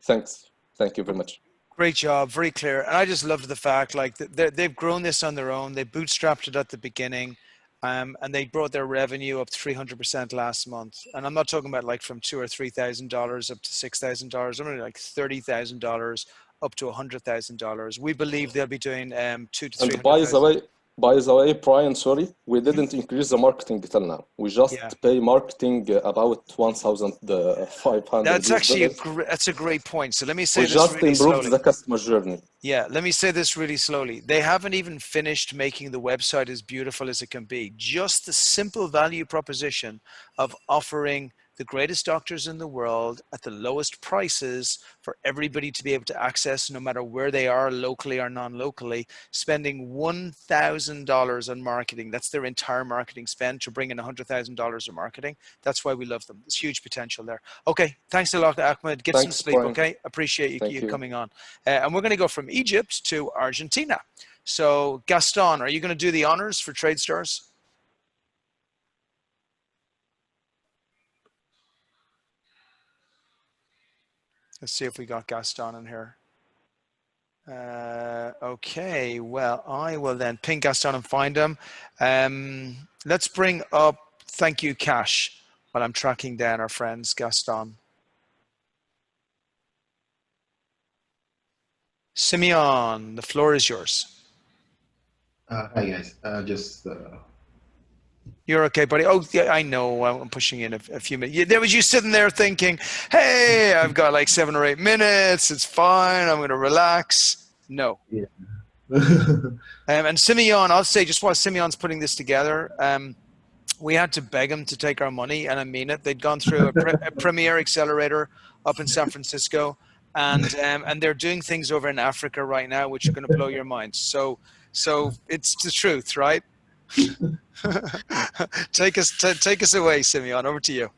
Thanks. Thank you very much. Great job, very clear. And I just loved the fact like they've grown this on their own. They bootstrapped it at the beginning, and they brought their revenue up 300% last month. And I'm not talking about like from $2,000 or $3,000 up to $6,000. I'm only like $30,000 up to $100,000. We believe they'll be doing 200 to 300,000. By the way, Brian, sorry, we didn't increase the marketing till now. We just pay marketing about $1,500. That's actually that's a great point. So let me say this just really improved slowly. The customer journey. Yeah, let me say this really slowly. They haven't even finished making the website as beautiful as it can be. Just the simple value proposition of offering the greatest doctors in the world at the lowest prices for everybody to be able to access, no matter where they are, locally or non-locally, spending $1,000 on marketing. That's their entire marketing spend to bring in $100,000 of marketing. That's why we love them. There's huge potential there. Okay, thanks a lot, Ahmed. Get some sleep, Brian. okay? Appreciate you coming on. And we're going to go from Egypt to Argentina. So Gaston, are you going to do the honors for TradeStars? Let's see if we got Gaston in here. Okay, well, I will then ping Gaston and find him. Let's bring up, thank you, Cash, while I'm tracking down our friends, Gaston. Simeon, the floor is yours. Hi, guys. You're okay, buddy. Oh, yeah, I know. I'm pushing in a few minutes. There was you sitting there thinking, hey, I've got like 7 or 8 minutes. It's fine. I'm going to relax. No. Yeah. And Simeon, I'll say, just while Simeon's putting this together, we had to beg him to take our money, and I mean it. They'd gone through a premier accelerator up in San Francisco, and they're doing things over in Africa right now, which are going to blow your mind. So it's the truth, right? Take us away, Simeon. Over to you.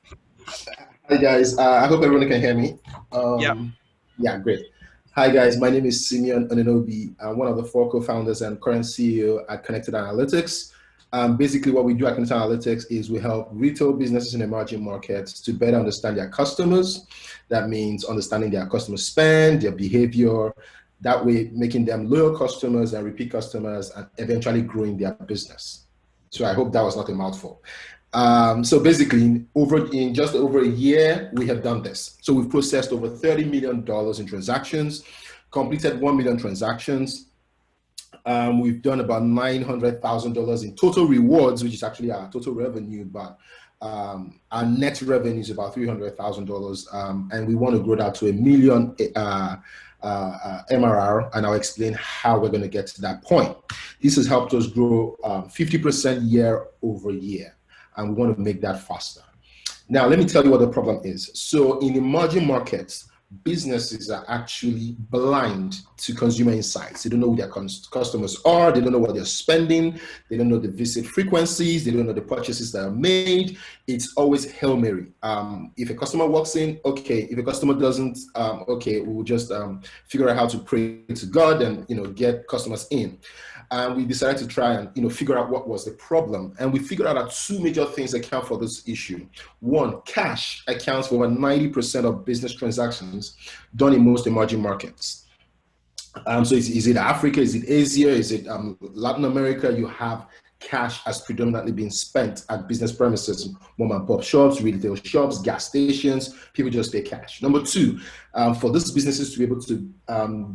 Hi guys, I hope everyone can hear me. Yeah, great. Hi guys, my name is Simeon Oninobi. I'm one of the 4 co-founders and current CEO at Connected Analytics. Basically what we do at Connected Analytics is we help retail businesses in emerging markets to better understand their customers. That means understanding their customer spend, their behavior, that way making them loyal customers and repeat customers and eventually growing their business. So I hope that was not a mouthful. So basically, in just over a year, we have done this. So we've processed over $30 million in transactions, completed 1 million transactions. We've done about $900,000 in total rewards, which is actually our total revenue, but our net revenue is about $300,000, and we want to grow that to $1 million MRR, and I'll explain how we're going to get to that point. This has helped us grow 50% year over year, and we want to make that faster. Now, let me tell you what the problem is. So in emerging markets, businesses are actually blind to consumer insights. They don't know who their customers are. They don't know what they're spending. They don't know the visit frequencies. They don't know the purchases that are made. It's always Hail Mary. If a customer walks in, okay. If a customer doesn't, okay, we'll just figure out how to pray to God and get customers in. and we decided to try and figure out what was the problem. And we figured out that two major things account for this issue. One, cash accounts for over 90% of business transactions done in most emerging markets. So is it Africa? Is it Asia? Is it Latin America? You have cash has predominantly been spent at business premises, mom and pop shops, retail shops, gas stations. People just pay cash. Number two, for these businesses to be able to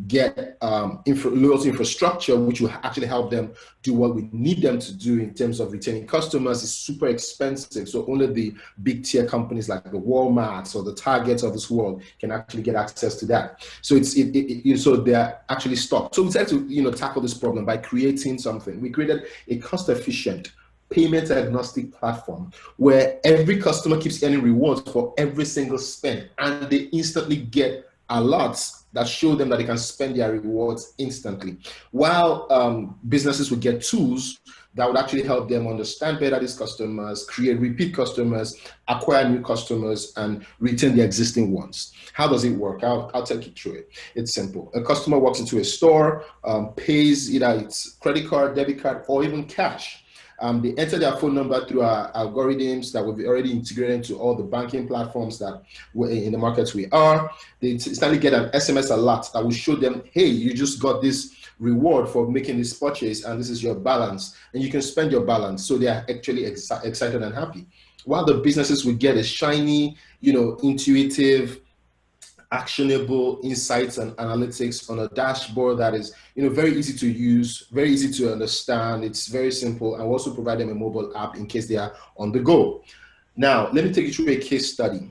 get loyalty infrastructure, which will actually help them do what we need them to do in terms of retaining customers, is super expensive. So only the big tier companies like the Walmarts or the Targets of this world can actually get access to that. So so they're actually stuck. So we decided to tackle this problem by creating something. We created a cost-efficient, payment agnostic platform where every customer keeps earning rewards for every single spend, and they instantly get alerts that show them that they can spend their rewards instantly, while businesses would get tools that would actually help them understand better these customers, create repeat customers, acquire new customers, and retain the existing ones. How does it work? I'll take you through it. It's simple. A customer walks into a store, pays either its credit card, debit card, or even cash. They enter their phone number through our algorithms that we've already integrated into all the banking platforms that we're in the markets we are. They instantly get an SMS alert that will show them, hey, you just got this reward for making this purchase, and this is your balance, and you can spend your balance. So they are actually excited and happy. While the businesses will get a shiny, intuitive, actionable insights and analytics on a dashboard that is very easy to use, very easy to understand. It's very simple, and we also provide them a mobile app in case they are on the go. Now, let me take you through a case study.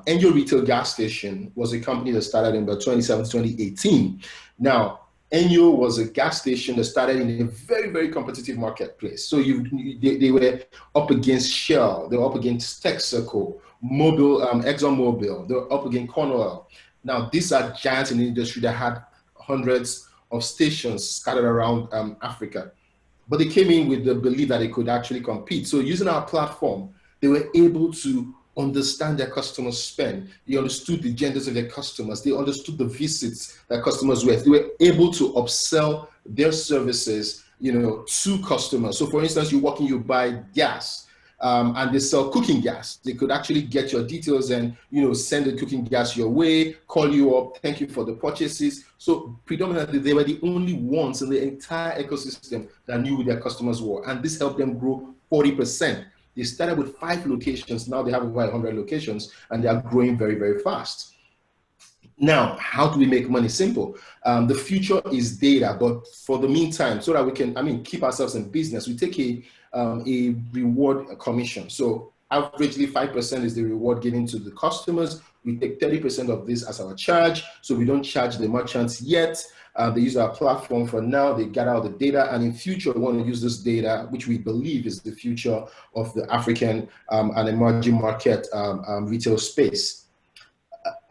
Angel Retail Gas Station was a company that started in about 2018. Now, Enyo was a gas station that started in a very, very competitive marketplace. So they were up against Shell, they were up against Texaco, ExxonMobil, they were up against Cornwell. Now, these are giants in the industry that had hundreds of stations scattered around Africa. But they came in with the belief that they could actually compete. So using our platform, they were able to understand their customers' spend. They understood the genders of their customers. They understood the visits that customers were. They were able to upsell their services, to customers. So for instance, you walk in, you buy gas, and they sell cooking gas. They could actually get your details and, send the cooking gas your way, call you up, thank you for the purchases. So predominantly, they were the only ones in the entire ecosystem that knew who their customers were. And this helped them grow 40%. They started with 5 locations. Now they have over 100 locations, and they are growing very, very fast. Now, how do we make money? Simple. The future is data, but for the meantime, so that we can, keep ourselves in business, we take a reward commission. So averagely 5% is the reward given to the customers. We take 30% of this as our charge. So we don't charge the merchants yet. They use our platform for now. They gather all the data, and in future, we want to use this data, which we believe is the future of the African and emerging market retail space.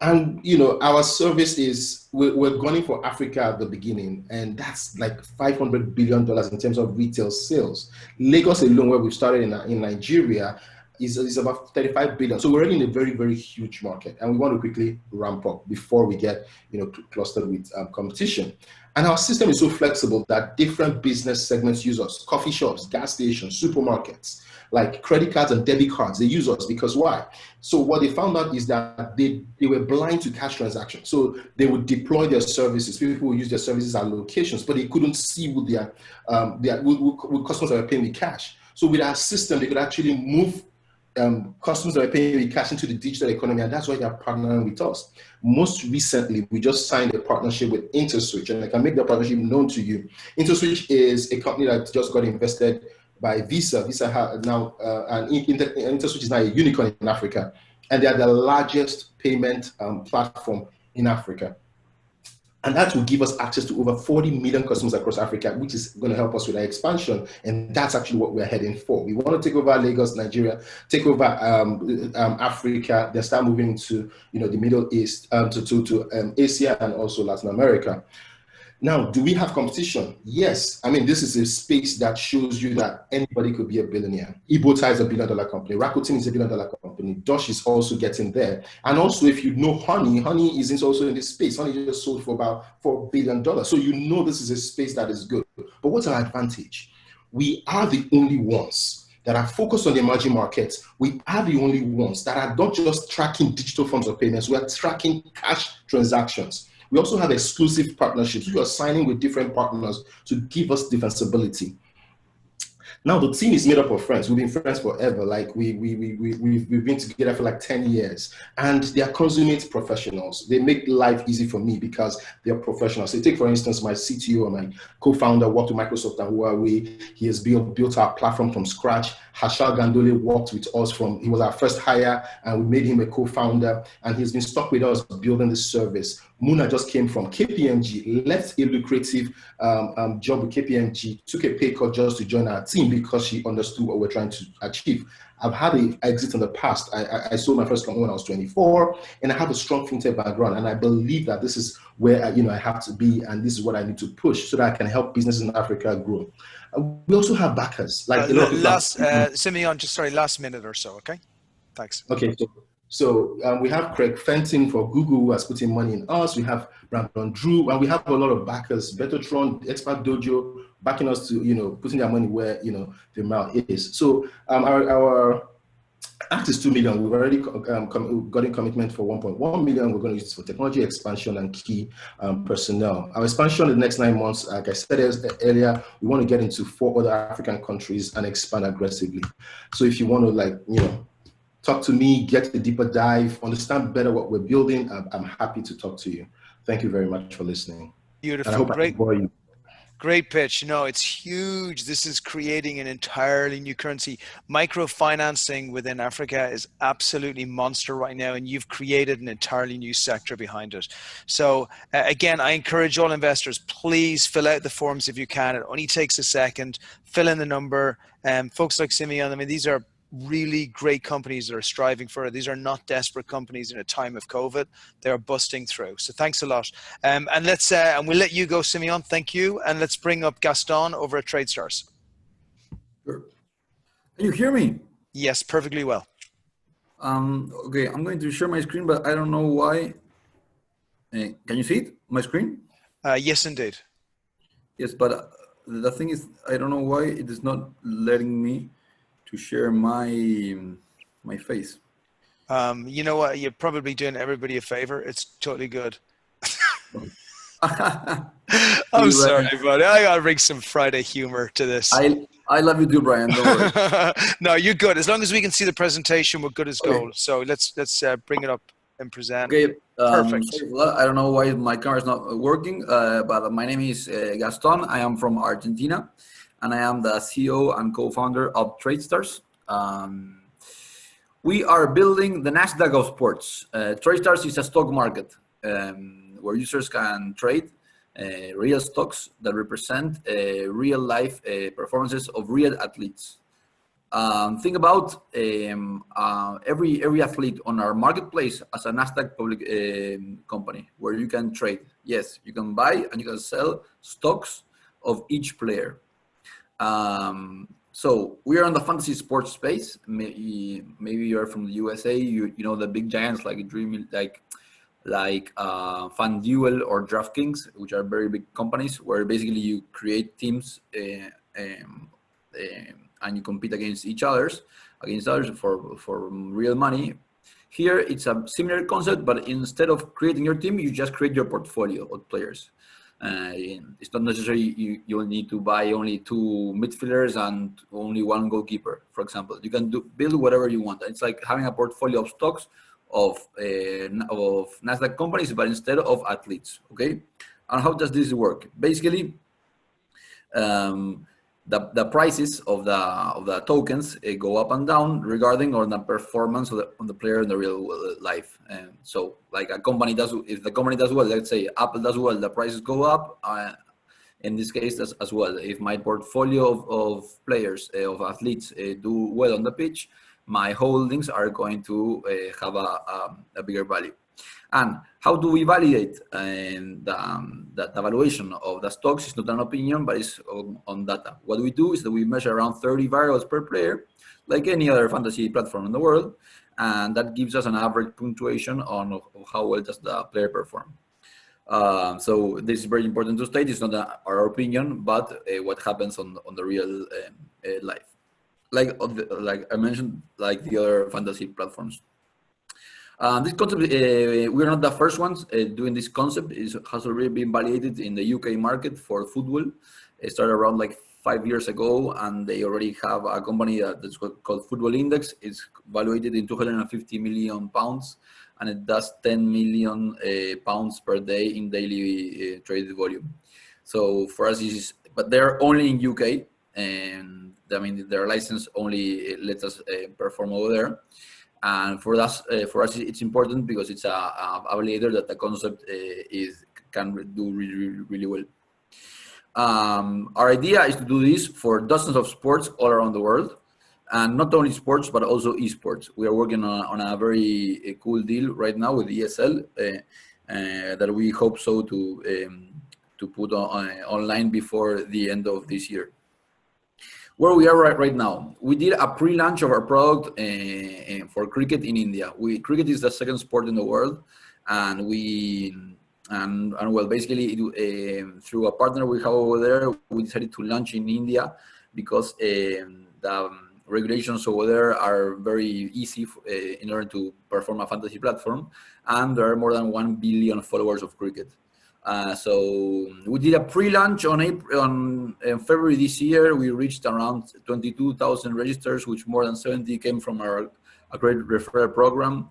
And our service is we're gunning for Africa at the beginning, and that's like $500 billion in terms of retail sales. Lagos alone, where we started in Nigeria, is about 35 billion. So we're already in a very, very huge market, and we want to quickly ramp up before we get clustered with competition. And our system is so flexible that different business segments use us: coffee shops, gas stations, supermarkets, like credit cards and debit cards. They use us because why? So what they found out is that they were blind to cash transactions. So they would deploy their services. People would use their services at locations, but they couldn't see who who customers that were paying with cash. So with our system, they could actually move customers that are paying with cash into the digital economy, and that's why they're partnering with us. Most recently, we just signed a partnership with InterSwitch, and I can make that partnership known to you. InterSwitch is a company that just got invested by Visa. Visa now, and InterSwitch is now a unicorn in Africa, and they are the largest payment platform in Africa. And that will give us access to over 40 million customers across Africa, which is going to help us with our expansion. And that's actually what we're heading for. We want to take over Lagos, Nigeria, take over Africa, then start moving to the Middle East, to Asia and also Latin America. Now, do we have competition? Yes. This is a space that shows you that anybody could be a billionaire. Ibota is a $1 billion company. Rakuten is a $1 billion company. Dosh is also getting there. And also, if you know Honey is also in this space. Honey just sold for about $4 billion. So this is a space that is good. But what's our advantage? We are the only ones that are focused on the emerging markets. We are the only ones that are not just tracking digital forms of payments, we are tracking cash transactions. We also have exclusive partnerships. We are signing with different partners to give us defensibility. Now the team is made up of friends. We've been friends forever. Like we've been together for like 10 years, and they are consummate professionals. They make life easy for me because they are professionals. So take for instance, my CTO, my co-founder worked with Microsoft and Huawei. He has built our platform from scratch. Hashal Gandole worked with us he was our first hire, and we made him a co-founder, and he's been stuck with us building this service. Muna just came from KPMG, left a lucrative job with KPMG, took a pay cut just to join our team because she understood what we're trying to achieve. I've had an exit in the past. I sold my first company when I was 24, and I have a strong fintech background, and I believe that this is where I have to be, and this is what I need to push so that I can help businesses in Africa grow. We also have backers. Like Simeon, last minute or so, okay? Thanks. Okay, so we have Craig Fenton for Google who has put in money in us. We have Brandon Drew, and we have a lot of backers. Betatron, Expert Dojo, backing us to putting their money where the mouth is. So our act is 2 million. We've already gotten commitment for 1.1 million. We're going to use it for technology expansion and key personnel. Our expansion in the next 9 months, like I said earlier, we want to get into 4 other African countries and expand aggressively. So if you want to talk to me, get a deeper dive, understand better what we're building, I'm happy to talk to you. Thank you very much for listening. Beautiful. And I hope I didn't bore you. Great pitch. No, it's huge. This is creating an entirely new currency. Microfinancing within Africa is absolutely monster right now, and you've created an entirely new sector behind it. So again, I encourage all investors, please fill out the forms if you can. It only takes a second. Fill in the number. Folks like Simeon, I mean, these are really great companies that are striving for it. These are not desperate companies in a time of COVID. They're busting through. So thanks a lot. And let's and we'll let you go, Simeon. Thank you. And let's bring up Gaston over at TradeStars. Sure. Can you hear me? Yes, perfectly well. Okay, I'm going to share my screen, but I don't know why. Can you see it? My screen? Yes, indeed. Yes, but the thing is, I don't know why it is not letting me to share my face. You know what? You're probably doing everybody a favor. It's totally good. I'm sorry, buddy. I gotta bring some Friday humor to this. I love you too, Brian. Don't worry. No, you're good. As long as we can see the presentation, we're good as gold. So let's bring it up and present. Okay. Perfect. I don't know why my camera is not working, but my name is Gaston. I am from Argentina, and I am the CEO and co-founder of TradeStars. We are building the Nasdaq of sports. TradeStars is a stock market where users can trade real stocks that represent real life performances of real athletes. Think about every athlete on our marketplace as a Nasdaq public company where you can trade. Yes, you can buy and you can sell stocks of each player. So we are in the fantasy sports space. Maybe you're from the USA. You know the big giants like FanDuel or DraftKings, which are very big companies where basically you create teams and you compete against others for real money. Here it's a similar concept, but instead of creating your team, you just create your portfolio of players. It's not necessary you'll need to buy only 2 midfielders and only 1 goalkeeper, for example. You can build whatever you want. It's like having a portfolio of stocks of Nasdaq companies, but instead of athletes. Okay, and how does this work? Basically, the prices of the tokens go up and down regarding on the performance of the player in the real life. And so, like a company does, if the company does well, let's say Apple does well, the prices go up. In this case, as well. If my portfolio of players, of athletes, do well on the pitch, my holdings are going to have a bigger value. And how do we validate the valuation of the stocks? Is not an opinion, but it's on data. What we do is that we measure around 30 variables per player, like any other fantasy platform in the world, and that gives us an average punctuation on how well does the player perform. So this is very important to state. It's not our opinion, but what happens on the real life. Like I mentioned, like the other fantasy platforms. This concept, we're not the first ones doing this concept. It has already been validated in the UK market for football. It started around like 5 years ago, and they already have a company that's called Football Index. It's valuated in 250 million pounds, and it does 10 million pounds per day in daily traded volume. So for us, but they're only in UK, and I mean their license only lets us perform over there. And for us, it's important because it's a validator that the concept can do really well. Our idea is to do this for dozens of sports all around the world, and not only sports but also esports. We are working on a very cool deal right now with ESL that we hope so to put online before the end of this year. Where we are right now, we did a pre-launch of our product for cricket in India. Cricket is the second sport in the world, and well, basically through a partner we have over there, we decided to launch in India because the regulations over there are very easy in order to perform a fantasy platform, and there are more than 1 billion followers of cricket. So we did a pre-launch on February this year. We reached around 22,000 registers, which more than 70 came from our great referral program.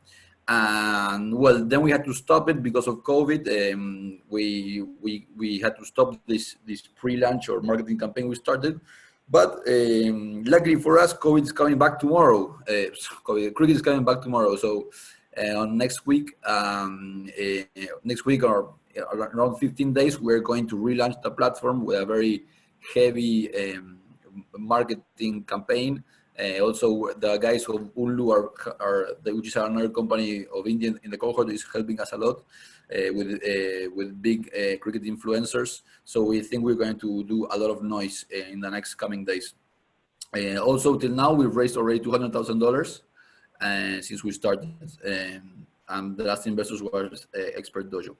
And well, then we had to stop it because of COVID. We had to stop this pre-launch or marketing campaign we started. But luckily for us, COVID is coming back tomorrow. Cricket is coming back tomorrow. So on next week or around 15 days, we're going to relaunch the platform with a very heavy marketing campaign. Also, the guys of Unlu which is another company of India in the cohort, is helping us a lot with big cricket influencers. So we think we're going to do a lot of noise in the next coming days. Also, till now, we've raised already $200,000 since we started, and the last investors were Expert Dojo.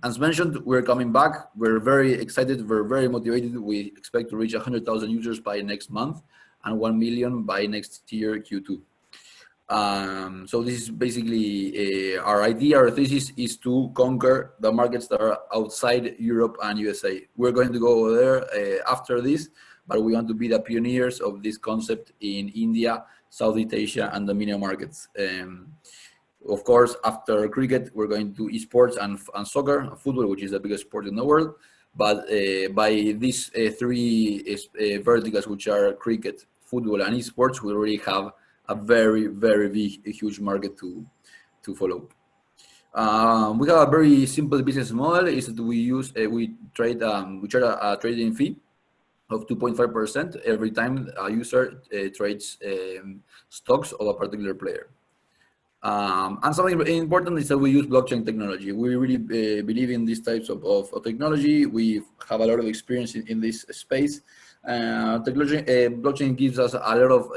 As mentioned, we're coming back. We're very excited. We're very motivated. We expect to reach 100,000 users by next month and 1 million by next year, Q2. So this is basically our idea. Our thesis is to conquer the markets that are outside Europe and USA. We're going to go over there after this, but we want to be the pioneers of this concept in India, Southeast Asia, and the MENA markets. Of course, after cricket, we're going to esports and soccer, football, which is the biggest sport in the world. But by these three verticals, which are cricket, football, and esports, we already have a very, very big, huge market to follow. We have a very simple business model. Is that we charge a trading fee of 2.5% every time a user trades stocks of a particular player. And something important is that we use blockchain technology. We really believe in these types of technology. We have a lot of experience in this space. Blockchain gives us a lot of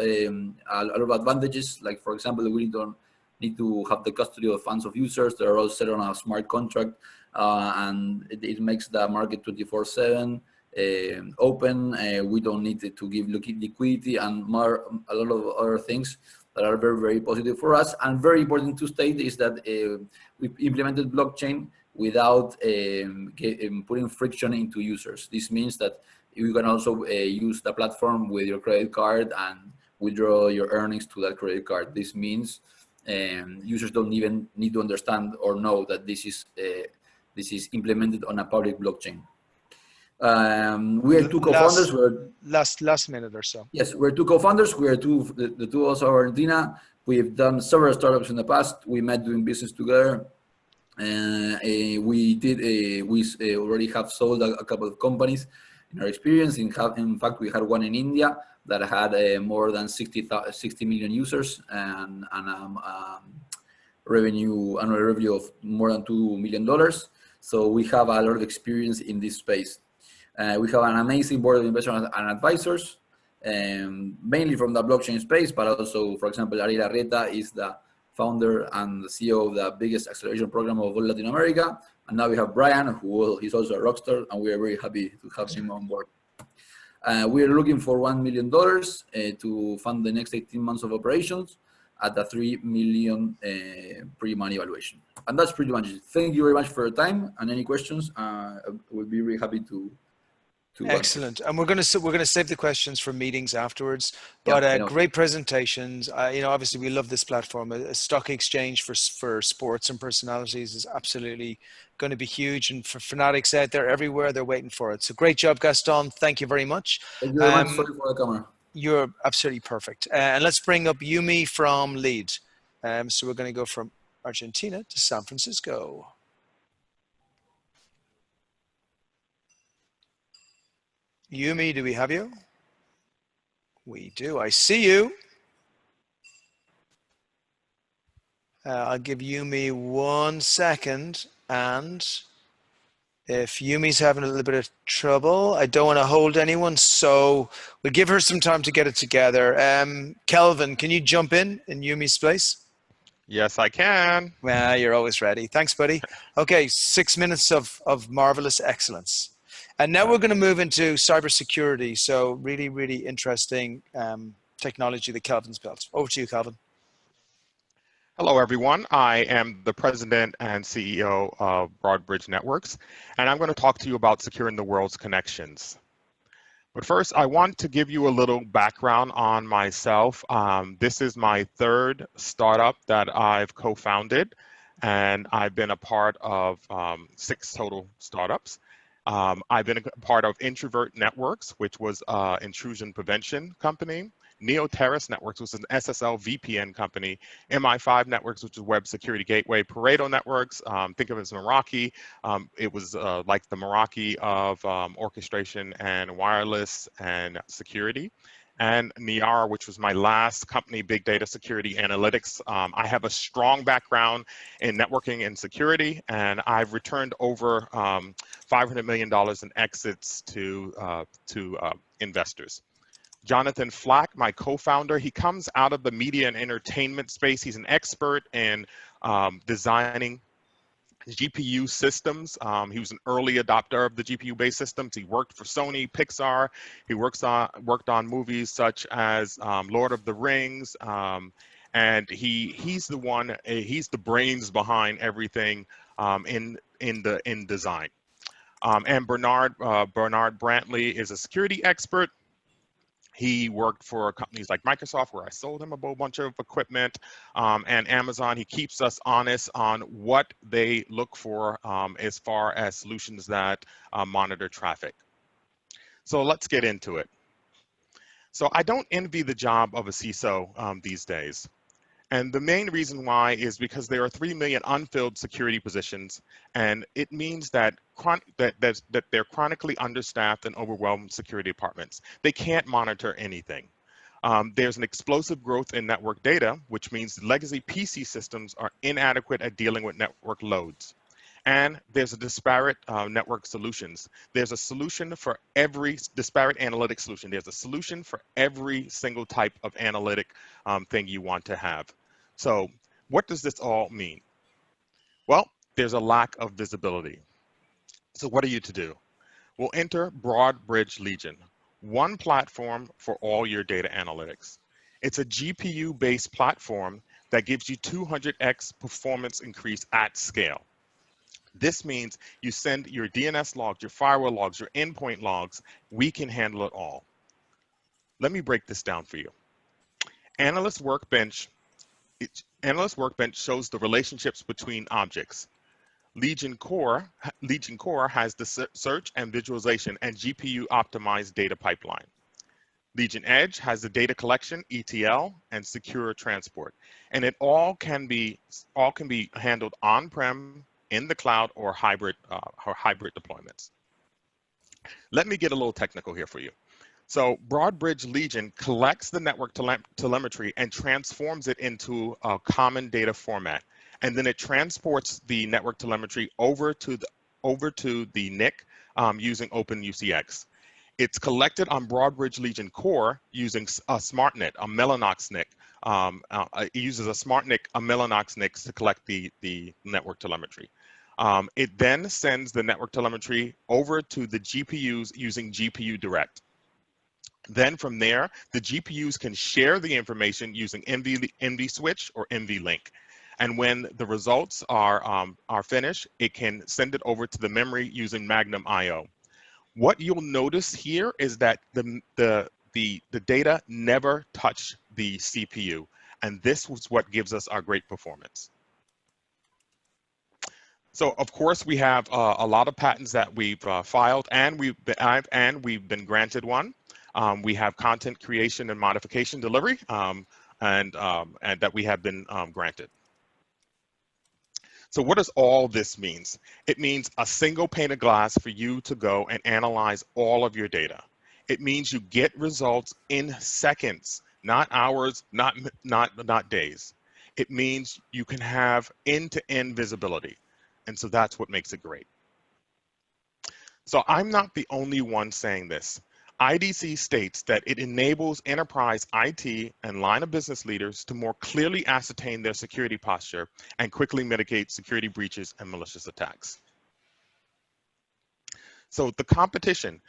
advantages. Like, for example, we don't need to have the custody of funds of users. They're all set on a smart contract, and it makes the market 24/7 open. We don't need to give liquidity and a lot of other things that are very, very positive for us. And very important to state is that we implemented blockchain without putting friction into users. This means that you can also use the platform with your credit card and withdraw your earnings to that credit card. This means users don't even need to understand or know that this is implemented on a public blockchain. We are two co-founders. Last minute or so. Yes, we're two co-founders. We are the two of us are Argentina. We've done several startups in the past. We met doing business together. We already have sold a couple of companies in our experience. In fact, we had one in India that had more than 60 million users and annual revenue of more than $2 million. So we have a lot of experience in this space. We have an amazing board of investors and advisors, mainly from the blockchain space, but also, for example, Ariel Arreta is the founder and the CEO of the biggest acceleration program of all Latin America. And now we have Brian, he's also a rock star, and we are very happy to have him on board. We are looking for $1 million to fund the next 18 months of operations at a $3 million pre-money evaluation. And that's pretty much it. Thank you very much for your time, and any questions, we'll be really happy to Excellent. And we're going to save the questions for meetings afterwards, but yeah, great presentations. You know, obviously we love this platform. A stock exchange for sports and personalities is absolutely going to be huge, and for fanatics out there everywhere, they're waiting for it. So great job, Gaston. Thank you very much. Thank you very much. Sorry for the camera. You're absolutely perfect. And let's bring up Yumi from Lead. So we're going to go from Argentina to San Francisco. Yumi, do we have you? We do. I see you. I'll give Yumi 1 second. And if Yumi's having a little bit of trouble, I don't want to hold anyone, so we'll give her some time to get it together. Kelvin, can you jump in Yumi's place? Yes, I can. Well, you're always ready. Thanks, buddy. Okay, 6 minutes of marvelous excellence. And now we're going to move into cybersecurity. So really, really interesting technology that Kelvin's built. Over to you, Kelvin. Hello, everyone. I am the president and CEO of Broadbridge Networks, and I'm going to talk to you about securing the world's connections. But first, I want to give you a little background on myself. This is my third startup that I've co-founded, and I've been a part of 6 total startups. I've been a part of Introvert Networks, which was an intrusion prevention company. Neoterrace Networks, which is an SSL VPN company. MI5 Networks, which is web security gateway. Pareto Networks, think of it as Meraki. It was like the Meraki of orchestration and wireless and security. And Niara, which was my last company, big data security analytics. I have a strong background in networking and security, and I've returned over $500 million in exits to investors. Jonathan Flack, my co-founder, he comes out of the media and entertainment space. He's an expert in designing GPU systems. He was an early adopter of the GPU-based systems. He worked for Sony, Pixar. He worked on movies such as Lord of the Rings, and he's the brains behind everything in design. And Bernard Brantley is a security expert. He worked for companies like Microsoft, where I sold him a whole bunch of equipment, and Amazon. He keeps us honest on what they look for as far as solutions that monitor traffic. So let's get into it. So I don't envy the job of a CISO these days. And the main reason why is because there are 3 million unfilled security positions, and it means that they're chronically understaffed and overwhelmed security departments. They can't monitor anything. There's an explosive growth in network data, which means legacy PC systems are inadequate at dealing with network loads. And there's a disparate network solutions. There's a solution for every disparate analytic solution. There's a solution for every single type of analytic thing you want to have. So what does this all mean? Well, there's a lack of visibility. So what are you to do? Well, enter Broadbridge Legion, one platform for all your data analytics. It's a GPU-based platform that gives you 200x performance increase at scale. This means you send your DNS logs, your firewall logs, your endpoint logs. We can handle it all. Let me break this down for you. Analyst Workbench shows the relationships between objects. Legion Core has the search and visualization and GPU optimized data pipeline. Legion Edge has the data collection, ETL, and secure transport. And it all can be handled on-prem, in the cloud, or hybrid deployments. Let me get a little technical here for you. So Broadbridge Legion collects the network telemetry and transforms it into a common data format. And then it transports the network telemetry over to the NIC using OpenUCX. It's collected on Broadbridge Legion Core using a SmartNIC, a Mellanox NIC, It uses a smart NIC, a Mellanox NIC, to collect the network telemetry. It then sends the network telemetry over to the GPUs using GPU Direct. Then from there, the GPUs can share the information using NV switch or NV link. And when the results are finished, it can send it over to the memory using Magnum IO. What you'll notice here is that the data never touch the CPU. And this was what gives us our great performance. So of course we have a lot of patents that we've filed, and we've been granted one. We have content creation and modification delivery, and that we have been granted. So what does all this mean? It means a single pane of glass for you to go and analyze all of your data. It means you get results in seconds, not hours, not days. It means you can have end-to-end visibility. And so that's what makes it great. So I'm not the only one saying this. IDC states that it enables enterprise IT and line of business leaders to more clearly ascertain their security posture and quickly mitigate security breaches and malicious attacks. So the competition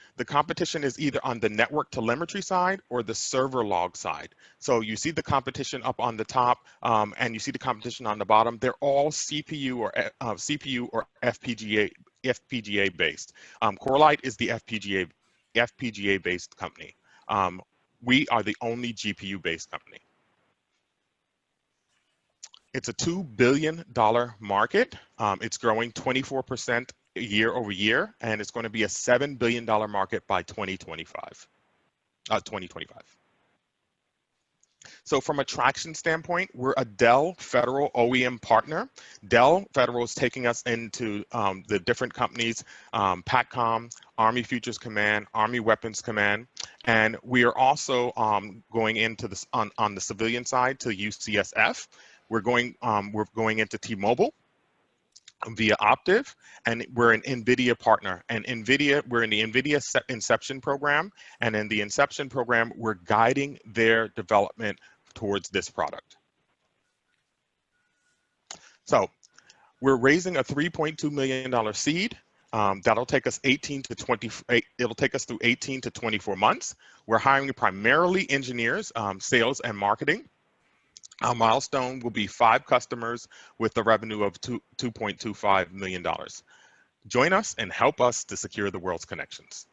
is either on the network telemetry side or the server log side. So you see the competition up on the top, and you see the competition on the bottom. They're all CPU or FPGA based. Corelight is the FPGA based company. We are the only GPU based company. It's a $2 billion market. It's growing 24% year over year, and it's going to be a $7 billion market by 2025. So from a traction standpoint, we're a Dell Federal OEM partner. Dell Federal is taking us into the different companies, PACCOM, Army Futures Command, Army Weapons Command, and we are also going into this on the civilian side to UCSF. We're going into T-Mobile via Optiv, and we're an NVIDIA partner. And we're in the NVIDIA Inception program, and in the Inception program, we're guiding their development towards this product. So we're raising a $3.2 million seed. That'll take us it'll take us through 18 to 24 months. We're hiring primarily engineers, sales, and marketing. Our milestone will be 5 customers with a revenue of $2.25 million. Join us and help us to secure the world's connections.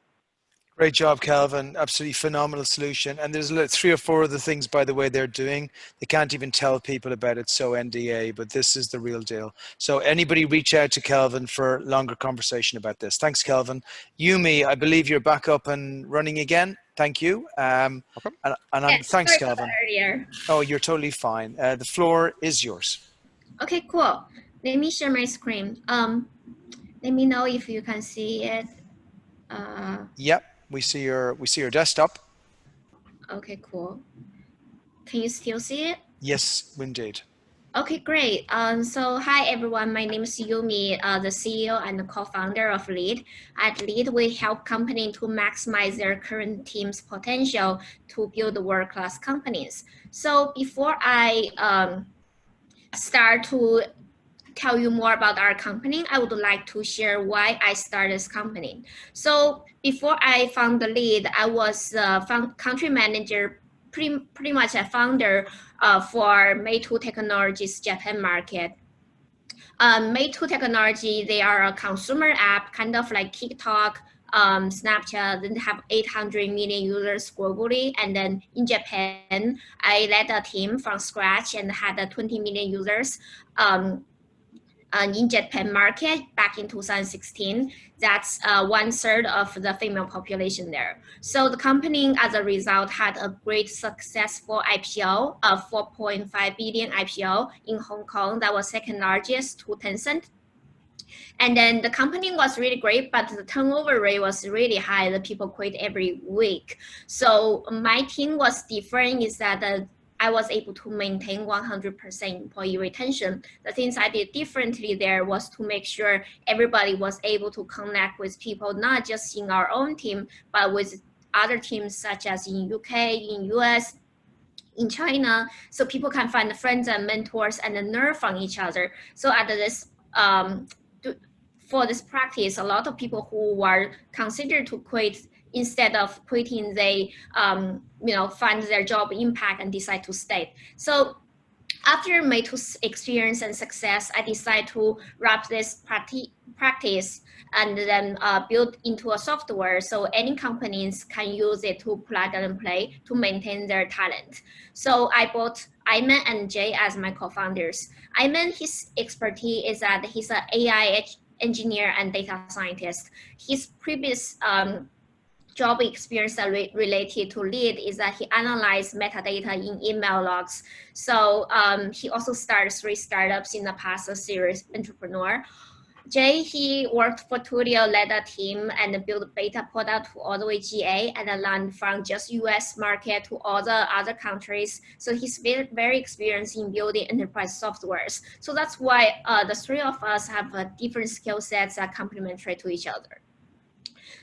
Great job, Calvin. Absolutely phenomenal solution. And there's 3 or 4 other things, by the way, they're doing. They can't even tell people about it, so NDA, but this is the real deal. So anybody reach out to Calvin for longer conversation about this. Thanks, Calvin. Yumi, I believe you're back up and running again. Thank you. And thanks, Calvin. Oh, you're totally fine. The floor is yours. Okay, cool. Let me share my screen. Let me know if you can see it. Yep, we see your desktop. Okay, cool. Can you still see it? Yes, indeed. Okay, great. So hi everyone, my name is Yumi, the CEO and the co-founder of Lead. At Lead, we help companies to maximize their current team's potential to build world-class companies. So before I start to tell you more about our company, I would like to share why I started this company. So before I found the Lead, I was country manager, pretty much a founder for Meitu Technologies Japan market. Meitu Technology, they are a consumer app, kind of like TikTok, Snapchat. They have 800 million users globally. And then in Japan, I led a team from scratch and had 20 million users. In Japan market back in 2016, that's 1/3 of the female population there. So the company, as a result, had a great successful IPO of 4.5 billion IPO in Hong Kong. That was second largest to Tencent. And then the company was really great, but the turnover rate was really high. The people quit every week. So my team was different is that I was able to maintain 100% employee retention. The things I did differently there was to make sure everybody was able to connect with people, not just in our own team, but with other teams such as in UK, in US, in China, so people can find friends and mentors and learn from each other. So at this, for this practice, a lot of people who were considered to quit, instead of quitting, they find their job impact and decide to stay. So after my two experience and success, I decided to wrap this practice and then build into a software so any companies can use it to plug and play to maintain their talent. So I bought Ayman and Jay as my co-founders. Ayman, his expertise is that he's an AI engineer and data scientist. His previous job experience related to lead is that he analyzed metadata in email logs. So he also started 3 startups in the past, a serious entrepreneur. Jay, he worked for Twilio, led a team and built a beta product to all the way GA and learned from just US market to all the other countries. So he's very experienced in building enterprise softwares. So that's why the 3 of us have different skill sets that are complementary to each other.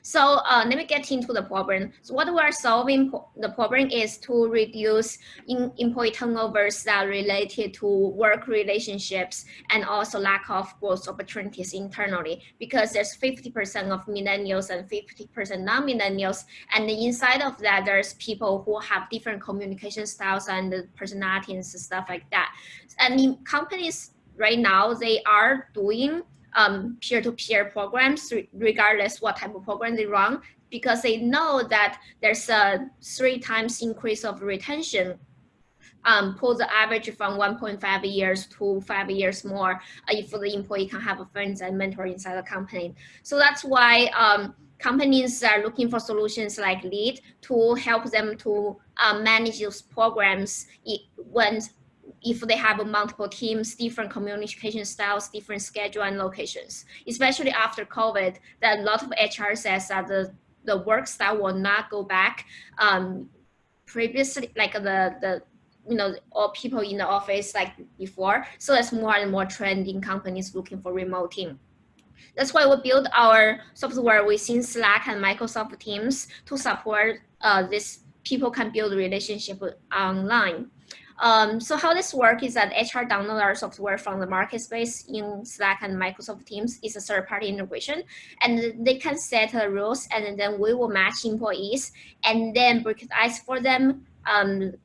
So let me get into the problem. So what we are solving, the problem is to reduce employee turnovers that are related to work relationships and also lack of growth opportunities internally, because there's 50% of millennials and 50% non-millennials. And inside of that, there's people who have different communication styles and personalities and stuff like that. And in companies right now, they are doing peer-to-peer programs, regardless what type of program they run, because they know that there's a 3 times increase of retention, pull the average from 1.5 years to 5 years more if the employee can have a friends and mentor inside the company. So that's why companies are looking for solutions like Lead to help them to manage those programs if they have multiple teams, different communication styles, different schedule and locations. Especially after COVID, that a lot of HR says that the work style will not go back previously, like all people in the office like before. So there's more and more trend in companies looking for remote team. That's why we build our software within Slack and Microsoft Teams to support this. People can build relationship online. So how this works is that HR download our software from the market space in Slack and Microsoft Teams. Is a third-party integration, and they can set rules, and then we will match employees and then break the ice for them,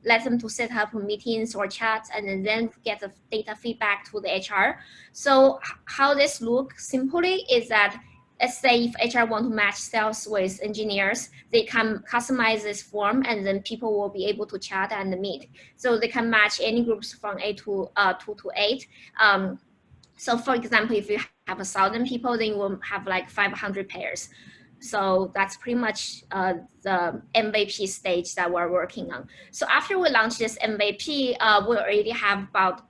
let them to set up meetings or chats, and then get the data feedback to the HR. So how this looks simply is that, let's say if HR want to match sales with engineers, they can customize this form and then people will be able to chat and meet. So they can match any groups from 2 to 8. So for example, if you have 1,000 people, then you will have like 500 pairs. So that's pretty much the MVP stage that we're working on. So after we launch this MVP, we already have about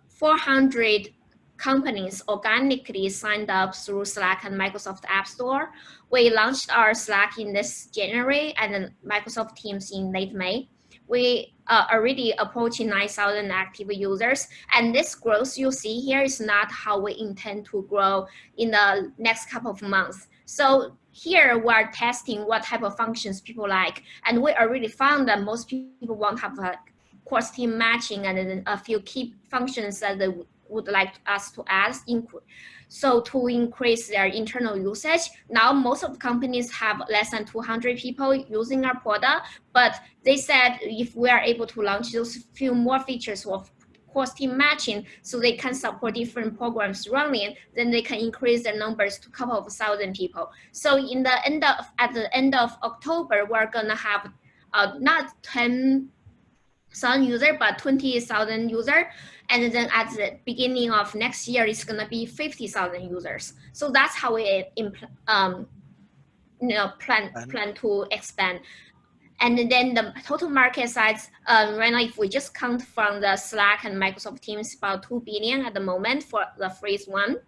400 companies organically signed up through Slack and Microsoft App Store. We launched our Slack in this January and then Microsoft Teams in late May. We are already approaching 9,000 active users. And this growth you see here is not how we intend to grow in the next couple of months. So here we're testing what type of functions people like. And we already found that most people won't have like cross team matching and then a few key functions that they would like us to add. So to increase their internal usage, now most of the companies have less than 200 people using our product, but they said if we are able to launch those few more features of cross-team matching so they can support different programs running, then they can increase their numbers to a couple of 1,000 people. So at the end of October, we're gonna have not 10,000 users, but 20,000 users. And then at the beginning of next year, it's gonna be 50,000 users. So that's how we plan to expand. And then the total market size, right now, if we just count from the Slack and Microsoft Teams, about 2 billion at the moment for the phase 1.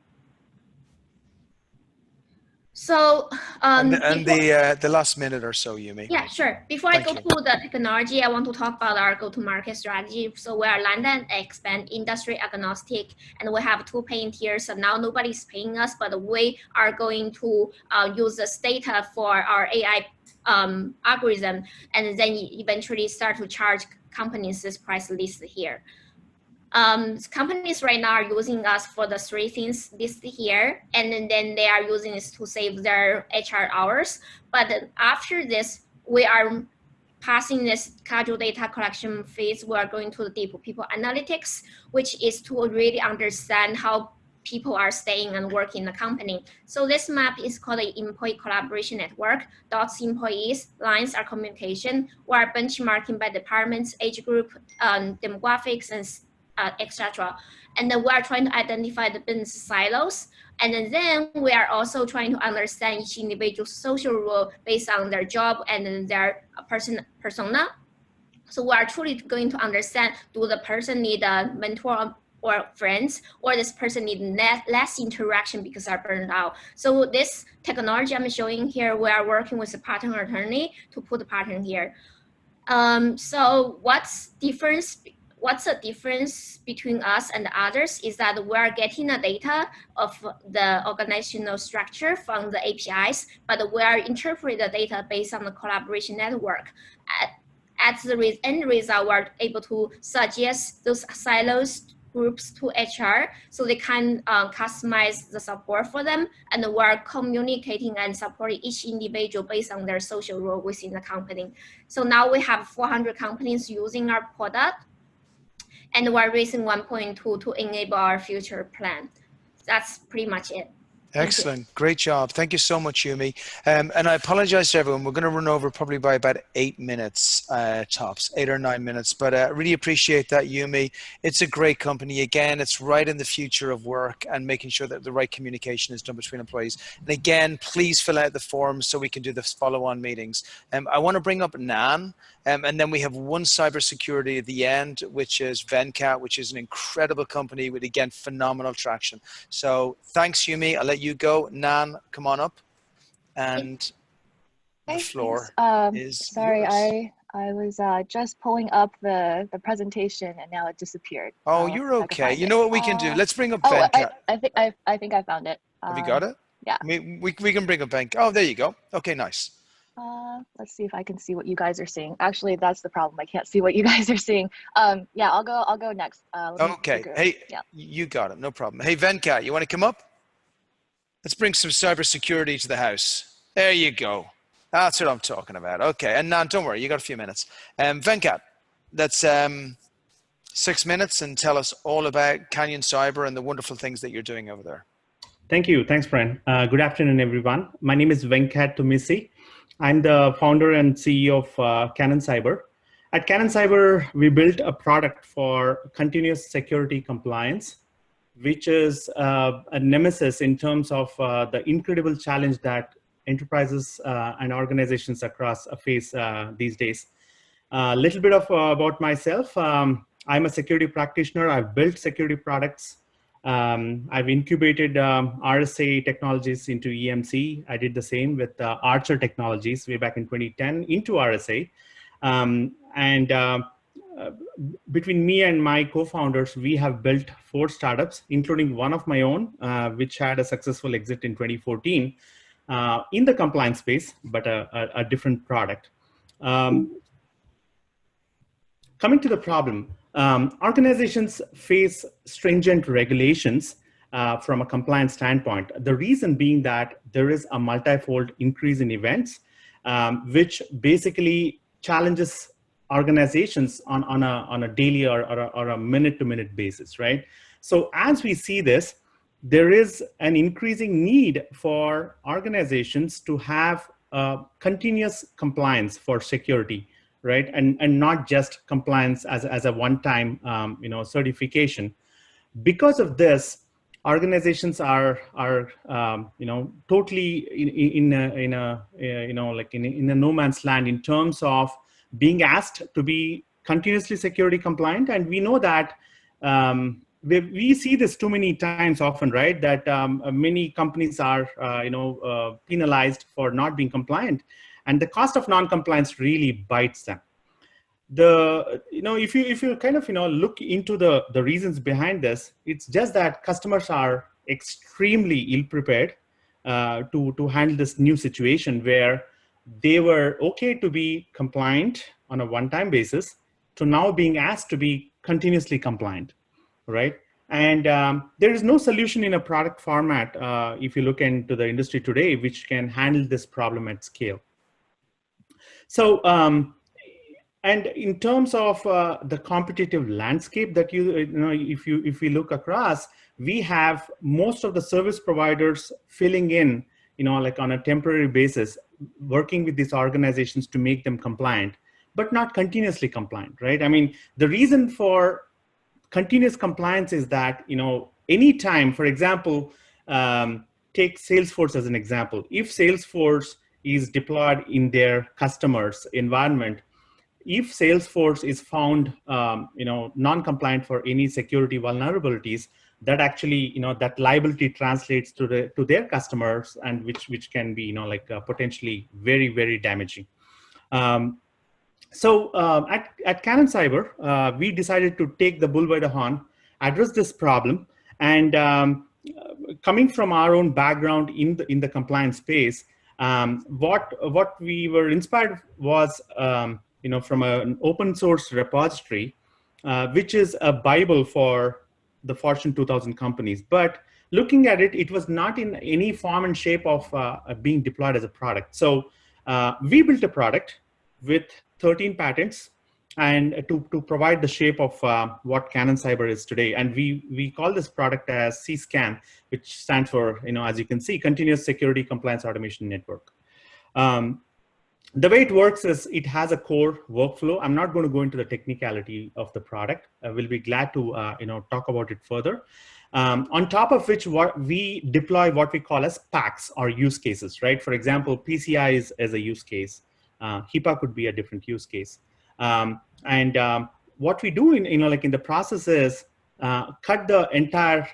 So the last minute or so, Yumi. Yeah, sure. Before I go to the technology, I want to talk about our go-to-market strategy. So we are land and expand, industry agnostic, and we have 2 paying tiers. So now nobody's paying us, but we are going to use this data for our AI algorithm, and then eventually start to charge companies this price list here. Companies right now are using us for the 3 things listed here, and then they are using this to save their HR hours. But after this, we are passing this casual data collection phase. We are going to the deep people analytics, which is to really understand how people are staying and working in the company. So this map is called the employee collaboration network. Dots employees, lines are communication. We are benchmarking by departments, age group, demographics, and etc. And then we are trying to identify the business silos. And then we are also trying to understand each individual's social role based on their job and their persona. So we are truly going to understand, do the person need a mentor or friends, or this person need less interaction because they're burned out. So this technology I'm showing here, we are working with a pattern attorney to put the pattern here. So what's the difference between us and the others is that we are getting the data of the organizational structure from the APIs, but we are interpreting the data based on the collaboration network. At the end result, we're able to suggest those silos groups to HR so they can customize the support for them, and we're communicating and supporting each individual based on their social role within the company. So now we have 400 companies using our product, and we're raising 1.2 to enable our future plan. That's pretty much it. Excellent. Great job. Thank you so much, Yumi. And I apologize to everyone. We're going to run over probably by about 8 minutes tops, 8 or 9 minutes. But I really appreciate that, Yumi. It's a great company. Again, it's right in the future of work and making sure that the right communication is done between employees. And again, please fill out the forms so we can do the follow-on meetings. I want to bring up Nan. And then we have one cybersecurity at the end, which is Venkat, which is an incredible company with, again, phenomenal traction. So thanks, Yumi. I'll let you go. Nan, come on up. And the floor is sorry, yours. I was just pulling up the presentation and now it disappeared. Oh, you're okay. You know what we can do? Let's bring up Venkat. I think I found it. Have you got it? Yeah. We can bring up Venkat. Oh, there you go. Okay, nice. Let's see if I can see what you guys are seeing. Actually, that's the problem. I can't see what you guys are seeing. Yeah, I'll go next. Okay. Hey, yeah. You got it. No problem. Hey, Venkat, you want to come up? Let's bring some cybersecurity to the house. There you go. That's what I'm talking about. Okay. And Nan, don't worry. You got a few minutes. Venkat, that's 6 minutes, and tell us all about Canyon Cyber and the wonderful things that you're doing over there. Thank you. Thanks, Brian. Good afternoon, everyone. My name is Venkat Tumisi. I'm the founder and CEO of Canyon Cyber. At Canyon Cyber, we built a product for continuous security compliance, which is a nemesis in terms of the incredible challenge that enterprises and organizations across face these days. A little bit about myself. I'm a security practitioner. I've built security products. I've incubated RSA technologies into EMC. I did the same with Archer Technologies way back in 2010 into RSA. Between me and my co-founders, we have built 4 startups, including one of my own, which had a successful exit in 2014 in the compliance space, but a different product. Coming to the problem, organizations face stringent regulations from a compliance standpoint. The reason being that there is a multifold increase in events, which basically challenges organizations on a daily or a minute-to-minute basis, right? So as we see this, there is an increasing need for organizations to have continuous compliance for security, right? And not just compliance as a one-time certification. Because of this, organizations are totally in a no man's land in terms of being asked to be continuously security compliant. And we know that we see this too many times often, right? That many companies are penalized for not being compliant, and the cost of non-compliance really bites them. If you kind of look into the reasons behind this, it's just that customers are extremely ill prepared to handle this new situation where they were okay to be compliant on a one-time basis to now being asked to be continuously compliant, right? And there is no solution in a product format, if you look into the industry today, which can handle this problem at scale. So, and in terms of the competitive landscape that if you look across, we have most of the service providers filling in, like on a temporary basis, working with these organizations to make them compliant, but not continuously compliant, right? I mean, the reason for continuous compliance is that, anytime, for example, take Salesforce as an example. If Salesforce is deployed in their customers' environment, if Salesforce is found, non-compliant for any security vulnerabilities, that actually, that liability translates to their customers, and which can be, potentially very, very damaging. So at Canon Cyber, we decided to take the bull by the horn, address this problem, and coming from our own background in the compliance space, what we were inspired was, from an open source repository, which is a Bible for the Fortune 2000 companies. But looking at it, it was not in any form and shape of being deployed as a product. So we built a product with 13 patents, and to provide the shape of what Canon Cyber is today. And we call this product as CSCAN, which stands for, as you can see, Continuous Security Compliance Automation Network. The way it works is it has a core workflow. I'm not going to go into the technicality of the product. I will be glad to talk about it further. On top of which, we deploy what we call as packs or use cases, right? For example, PCI is as a use case. HIPAA could be a different use case. What we do in the process is cut the entire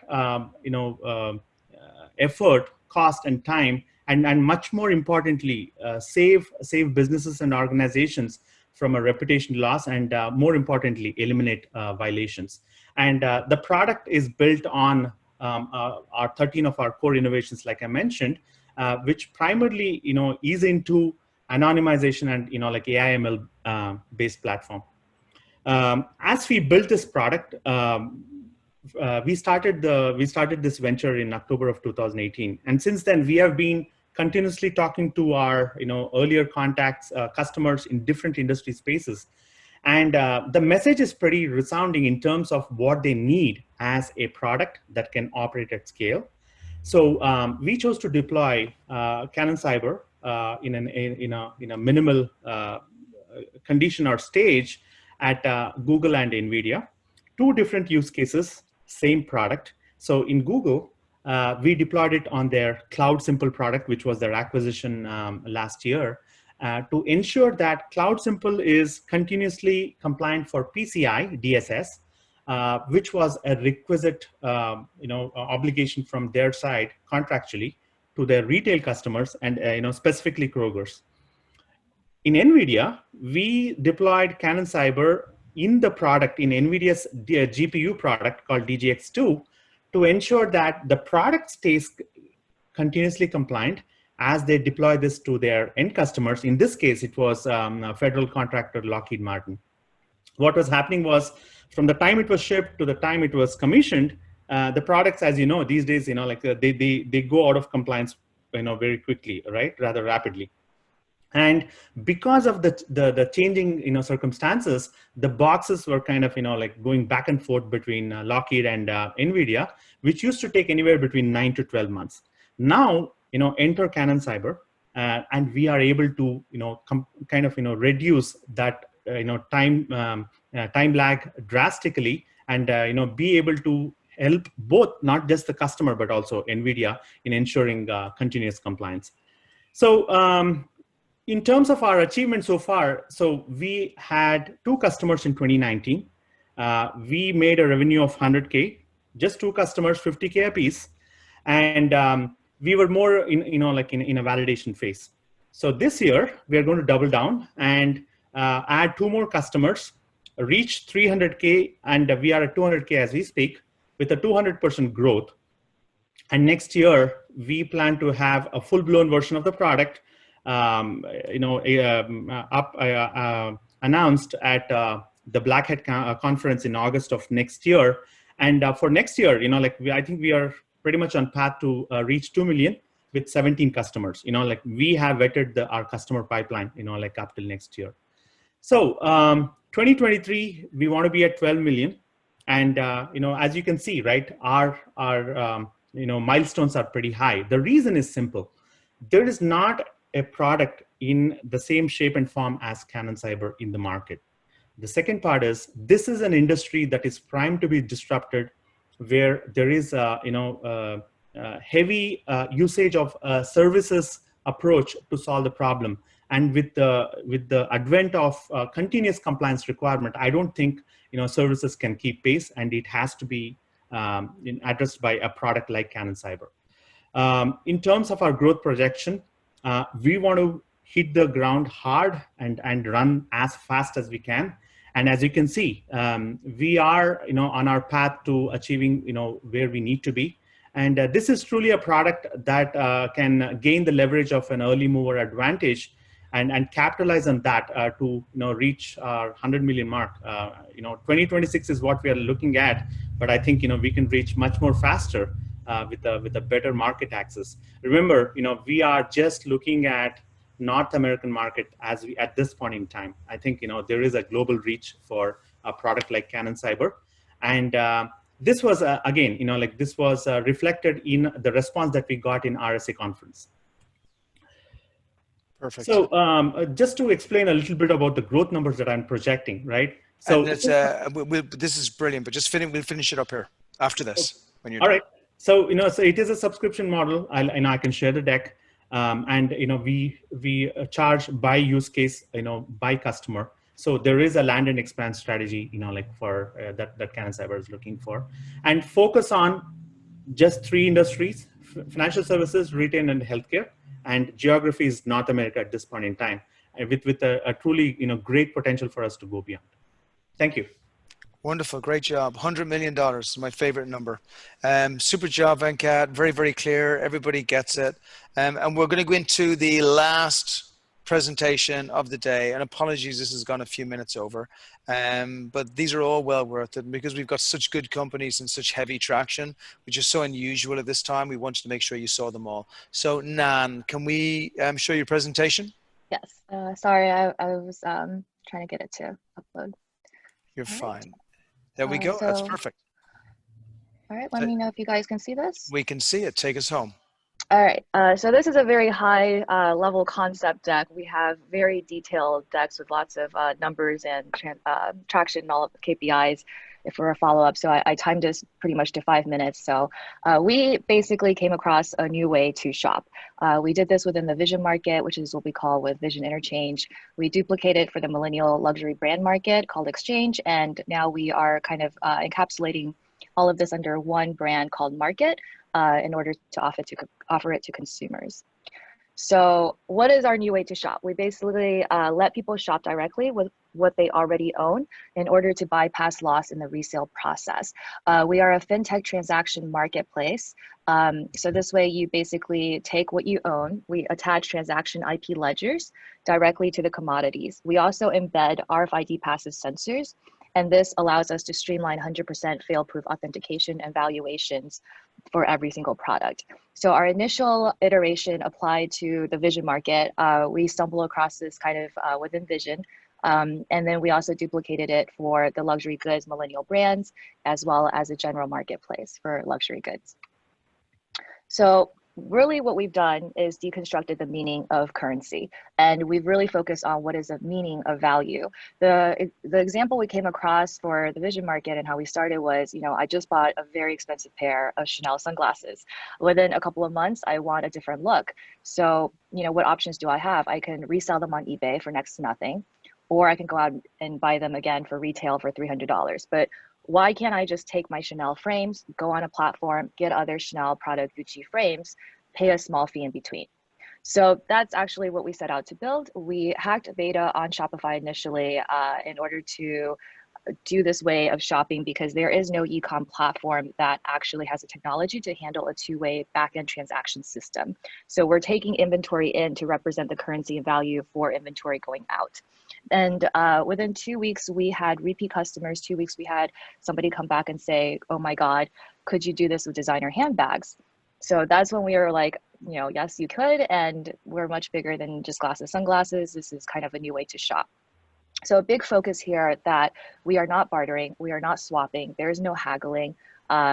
effort, cost, and time, and much more importantly, save businesses and organizations from a reputation loss, and more importantly, eliminate violations. And the product is built on our 13 of our core innovations, like I mentioned, which primarily is into anonymization and like AI/ML based platform. As we built this product, we started this venture in October of 2018, and since then we have been continuously talking to our earlier contacts, customers in different industry spaces, and the message is pretty resounding in terms of what they need as a product that can operate at scale. So we chose to deploy Canon Cyber in a minimal condition or stage at Google and NVIDIA. Two different use cases, same product. So in Google, we deployed it on their Cloud Simple product, which was their acquisition last year, to ensure that Cloud Simple is continuously compliant for PCI DSS, which was a requisite obligation from their side contractually to their retail customers, and specifically Kroger's. In NVIDIA, we deployed Canon Cyber in the product, in NVIDIA's GPU product called DGX2, to ensure that the product stays continuously compliant as they deploy this to their end customers. In this case, it was a federal contractor, Lockheed Martin. What was happening was, from the time it was shipped to the time it was commissioned, the products, as you know, these days, they go out of compliance, very quickly, right? Rather rapidly. And because of the changing, circumstances, the boxes were kind of, going back and forth between Lockheed and NVIDIA, which used to take anywhere between 9 to 12 months. Now, enter Canon Cyber, and we are able to, reduce that, time lag drastically, and, be able to help both, not just the customer, but also NVIDIA in ensuring continuous compliance. So, in terms of our achievements so far, so we had 2 customers in 2019. We made a revenue of 100K, just 2 customers, 50K a piece. And we were more in a validation phase. So this year, we are going to double down and add 2 more customers, reach 300K, and we are at 200K as we speak, with a 200% growth. And next year, we plan to have a full-blown version of the product, announced at the Black Hat conference in August of next year. And for next year, I think we are pretty much on path to reach 2 million with 17 customers. We have vetted our customer pipeline, up till next year. So 2023, we want to be at 12 million. And, as you can see, right, our milestones are pretty high. The reason is simple. There is not a product in the same shape and form as Canon Cyber in the market. The second part is, this is an industry that is primed to be disrupted, where there is heavy usage of services approach to solve the problem. And with the advent of continuous compliance requirement, I don't think services can keep pace, and it has to be addressed by a product like Canon Cyber. In terms of our growth projection, we want to hit the ground hard and run as fast as we can. And as you can see, we are on our path to achieving where we need to be. And this is truly a product that can gain the leverage of an early mover advantage and capitalize on that to reach our 100 million mark. 2026 is what we are looking at, but I think we can reach much more faster with a better market access. Remember, we are just looking at North American market at this point in time. I think there is a global reach for a product like Canon Cyber, and this was again this was reflected in the response that we got in RSA conference. Perfect. So just to explain a little bit about the growth numbers that I'm projecting, right? So this is brilliant, but we'll finish it up here after this. When you're all done. right. So so it is a subscription model. I can share the deck, and we charge by use case, by customer. So there is a land and expand strategy, for that Canon Cyber is looking for, and focus on just 3 industries: financial services, retail, and healthcare. And geography is North America at this point in time, with a truly great potential for us to go beyond. Thank you. Wonderful, great job. $100 million, my favorite number. Super job, Venkat. Very, very clear. Everybody gets it. And we're going to go into the last presentation of the day. And apologies, this has gone a few minutes over. But these are all well worth it, because we've got such good companies and such heavy traction, which is so unusual at this time. We wanted to make sure you saw them all. So Nan, can we show your presentation? Yes. Sorry, I was trying to get it to upload. You're fine. There we go. That's perfect. All right. Let me know if you guys can see this. We can see it. Take us home. All right. So this is a very high level concept deck. We have very detailed decks with lots of numbers and traction and all of the KPIs for a follow-up. So I timed this pretty much to 5 minutes. So we basically came across a new way to shop. We did this within the vision market, which is what we call with vision interchange. We duplicated for the millennial luxury brand market called exchange. And now we are kind of encapsulating all of this under one brand called market in order to offer it to consumers. So what is our new way to shop? We basically let people shop directly with what they already own in order to bypass loss in the resale process. We are a fintech transaction marketplace. So this way you basically take what you own, we attach transaction IP ledgers directly to the commodities. We also embed RFID passive sensors, and this allows us to streamline 100% fail-proof authentication and valuations for every single product. So our initial iteration applied to the vision market, we stumbled across this kind of within vision. And then we also duplicated it for the luxury goods millennial brands, as well as a general marketplace for luxury goods. So really what we've done is deconstructed the meaning of currency, and we've really focused on what is the meaning of value. The example we came across for the vision market and how we started was, I just bought a very expensive pair of Chanel sunglasses. Within a couple of months, I want a different look. So, what options do I have? I can resell them on eBay for next to nothing, or I can go out and buy them again for retail for $300. But why can't I just take my Chanel frames, go on a platform, get other Chanel, Prada, Gucci frames, pay a small fee in between? So that's actually what we set out to build. We hacked beta on Shopify initially in order to do this way of shopping because there is no e-com platform that actually has the technology to handle a two-way back-end transaction system. So we're taking inventory in to represent the currency and value for inventory going out. And within 2 weeks, we had repeat customers. 2 weeks, we had somebody come back and say, oh my God, could you do this with designer handbags? So that's when we were like, you know, yes, you could. And we're much bigger than just glasses, sunglasses. This is kind of a new way to shop. So a big focus here that we are not bartering, we are not swapping, there is no haggling.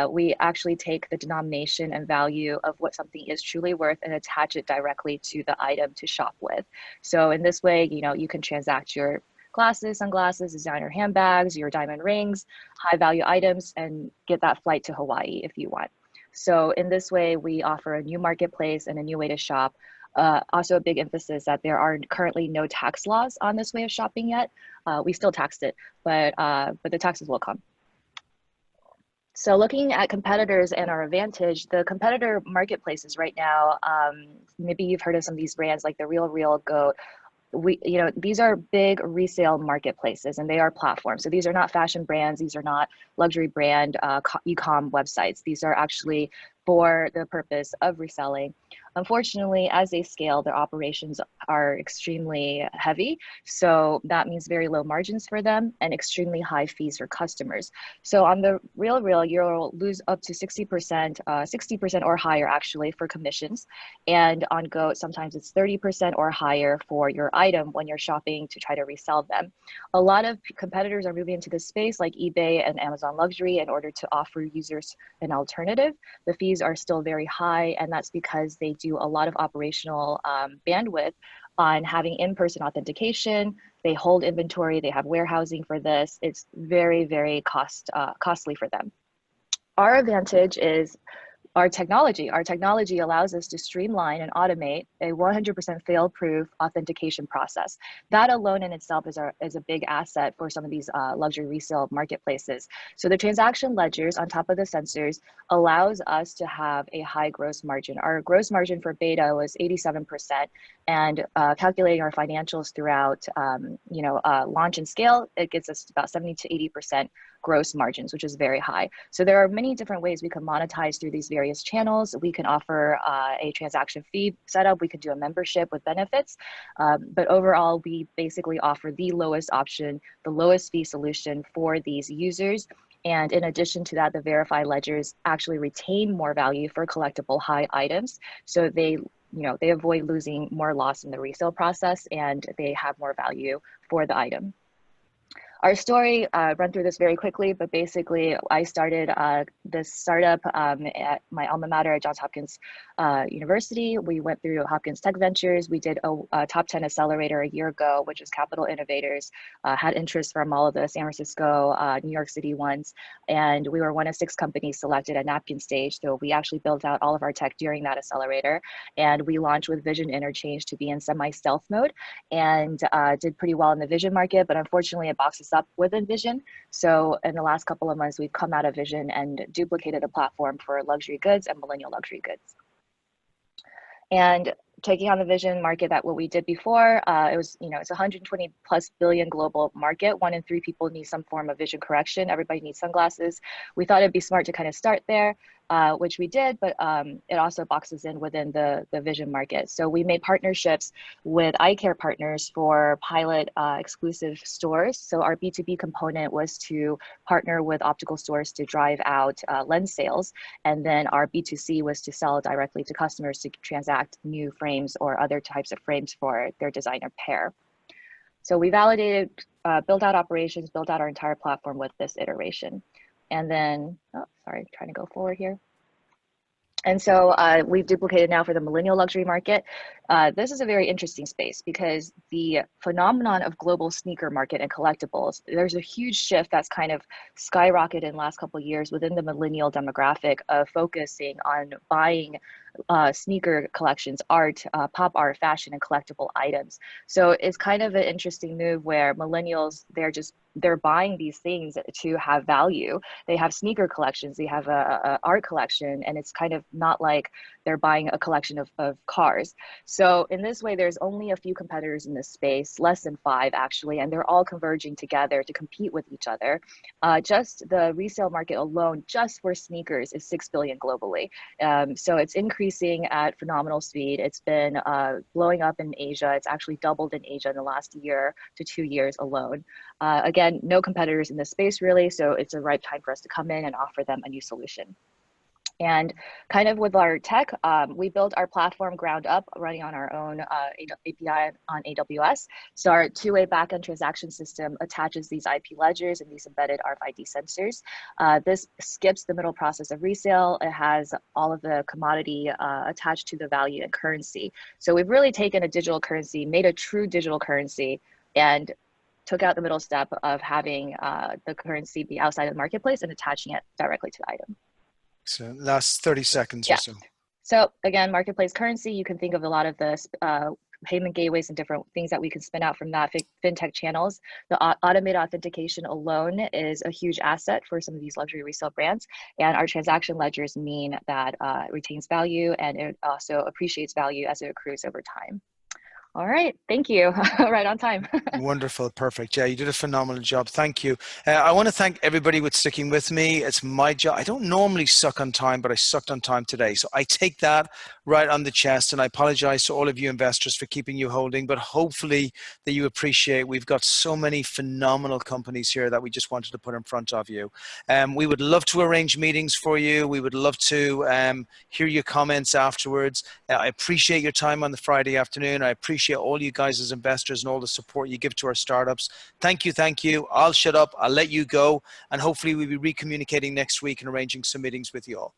We actually take the denomination and value of what something is truly worth and attach it directly to the item to shop with. So in this way, you know, you can transact your glasses, sunglasses, designer handbags, your diamond rings, high value items, and get that flight to Hawaii if you want. So in this way, we offer a new marketplace and a new way to shop. Also a big emphasis that there are currently no tax laws on this way of shopping yet. We still taxed it, but the taxes will come. So looking at competitors and our advantage, the competitor marketplaces right now, maybe you've heard of some of these brands like the Real Goat. You know, these are big resale marketplaces and they are platforms. So these are not fashion brands. These are not luxury brand e-com websites. These are actually for the purpose of reselling. Unfortunately, as they scale, their operations are extremely heavy. So that means very low margins for them and extremely high fees for customers. So on the Real, you'll lose up to 60% or higher actually for commissions. And on Goat, sometimes it's 30% or higher for your item when you're shopping to try to resell them. A lot of competitors are moving into this space like eBay and Amazon Luxury in order to offer users an alternative. The fees are still very high, and that's because they do a lot of operational bandwidth on having in-person authentication. They hold inventory, they have warehousing for this. It's very, very costly for them. Our advantage is our technology. Our technology allows us to streamline and automate a 100% fail-proof authentication process. That alone in itself is a big asset for some of these luxury resale marketplaces. So the transaction ledgers on top of the sensors allows us to have a high gross margin. Our gross margin for beta was 87%, and calculating our financials throughout launch and scale, it gets us about 70 to 80% gross margins, which is very high. So there are many different ways we can monetize through these various channels. We can offer a transaction fee setup. We could do a membership with benefits. But overall, we basically offer the lowest option, the lowest fee solution for these users. And in addition to that, the verified ledgers actually retain more value for collectible high items. So they avoid losing more loss in the resale process, and they have more value for the item. Our story, run through this very quickly, but basically I started this startup at my alma mater at Johns Hopkins University. We went through Hopkins Tech Ventures. We did a top 10 accelerator a year ago, which is Capital Innovators, had interest from all of the San Francisco, New York City ones. And we were one of 6 companies selected at napkin stage. So we actually built out all of our tech during that accelerator. And we launched with Vision Interchange to be in semi-stealth mode, and did pretty well in the Vision market, but unfortunately it boxes up within Vision. So in the last couple of months, we've come out of Vision and duplicated a platform for luxury goods and millennial luxury goods. And taking on the Vision market, that what we did before, it was, it's 120+ billion global market. 1 in 3 people need some form of vision correction. Everybody needs sunglasses. We thought it'd be smart to kind of start there, which we did, but it also boxes in within the Vision market. So we made partnerships with eye care partners for pilot exclusive stores. So our B2B component was to partner with optical stores to drive out lens sales. And then our B2C was to sell directly to customers to transact new frames or other types of frames for their designer pair. So we validated, built out operations, built out our entire platform with this iteration. And then, trying to go forward here. And so we've duplicated now for the millennial luxury market. This is a very interesting space because the phenomenon of global sneaker market and collectibles, there's a huge shift that's kind of skyrocketed in the last couple of years within the millennial demographic of focusing on buying sneaker collections, art, pop art, fashion, and collectible items. So it's kind of an interesting move where millennials, they're buying these things to have value. They have sneaker collections, they have a art collection, and it's kind of not like they're buying a collection of cars. So in this way, there's only a few competitors in this space, less than 5 actually, and they're all converging together to compete with each other. Just the resale market alone, just for sneakers, is 6 billion globally. So it's increasing at phenomenal speed. It's been blowing up in Asia. It's actually doubled in Asia in the last year to 2 years alone. Again, no competitors in this space really, so it's a ripe time for us to come in and offer them a new solution. And kind of with our tech, we built our platform ground up, running on our own API on AWS. So our two-way backend transaction system attaches these IP ledgers and these embedded RFID sensors. This skips the middle process of resale. It has all of the commodity attached to the value and currency. So we've really taken a digital currency, made a true digital currency, and took out the middle step of having the currency be outside of the marketplace and attaching it directly to the item. So last 30 seconds or so. So again, marketplace currency, you can think of a lot of the payment gateways and different things that we can spin out from that, fintech channels. The automated authentication alone is a huge asset for some of these luxury resale brands. And our transaction ledgers mean that it retains value, and it also appreciates value as it accrues over time. All right, thank you. Right on time. Wonderful, perfect. Yeah, you did a phenomenal job. Thank you. I want to thank everybody with sticking with me. It's my job. I don't normally suck on time, but I sucked on time today. So I take that right on the chest, and I apologize to all of you investors for keeping you holding, but hopefully that you appreciate we've got so many phenomenal companies here that we just wanted to put in front of you. We would love to arrange meetings for you. We would love to hear your comments afterwards. I appreciate your time on the Friday afternoon. I appreciate all you guys as investors and all the support you give to our startups. Thank you, thank you. I'll shut up, I'll let you go, and hopefully we'll be recommunicating next week and arranging some meetings with you all.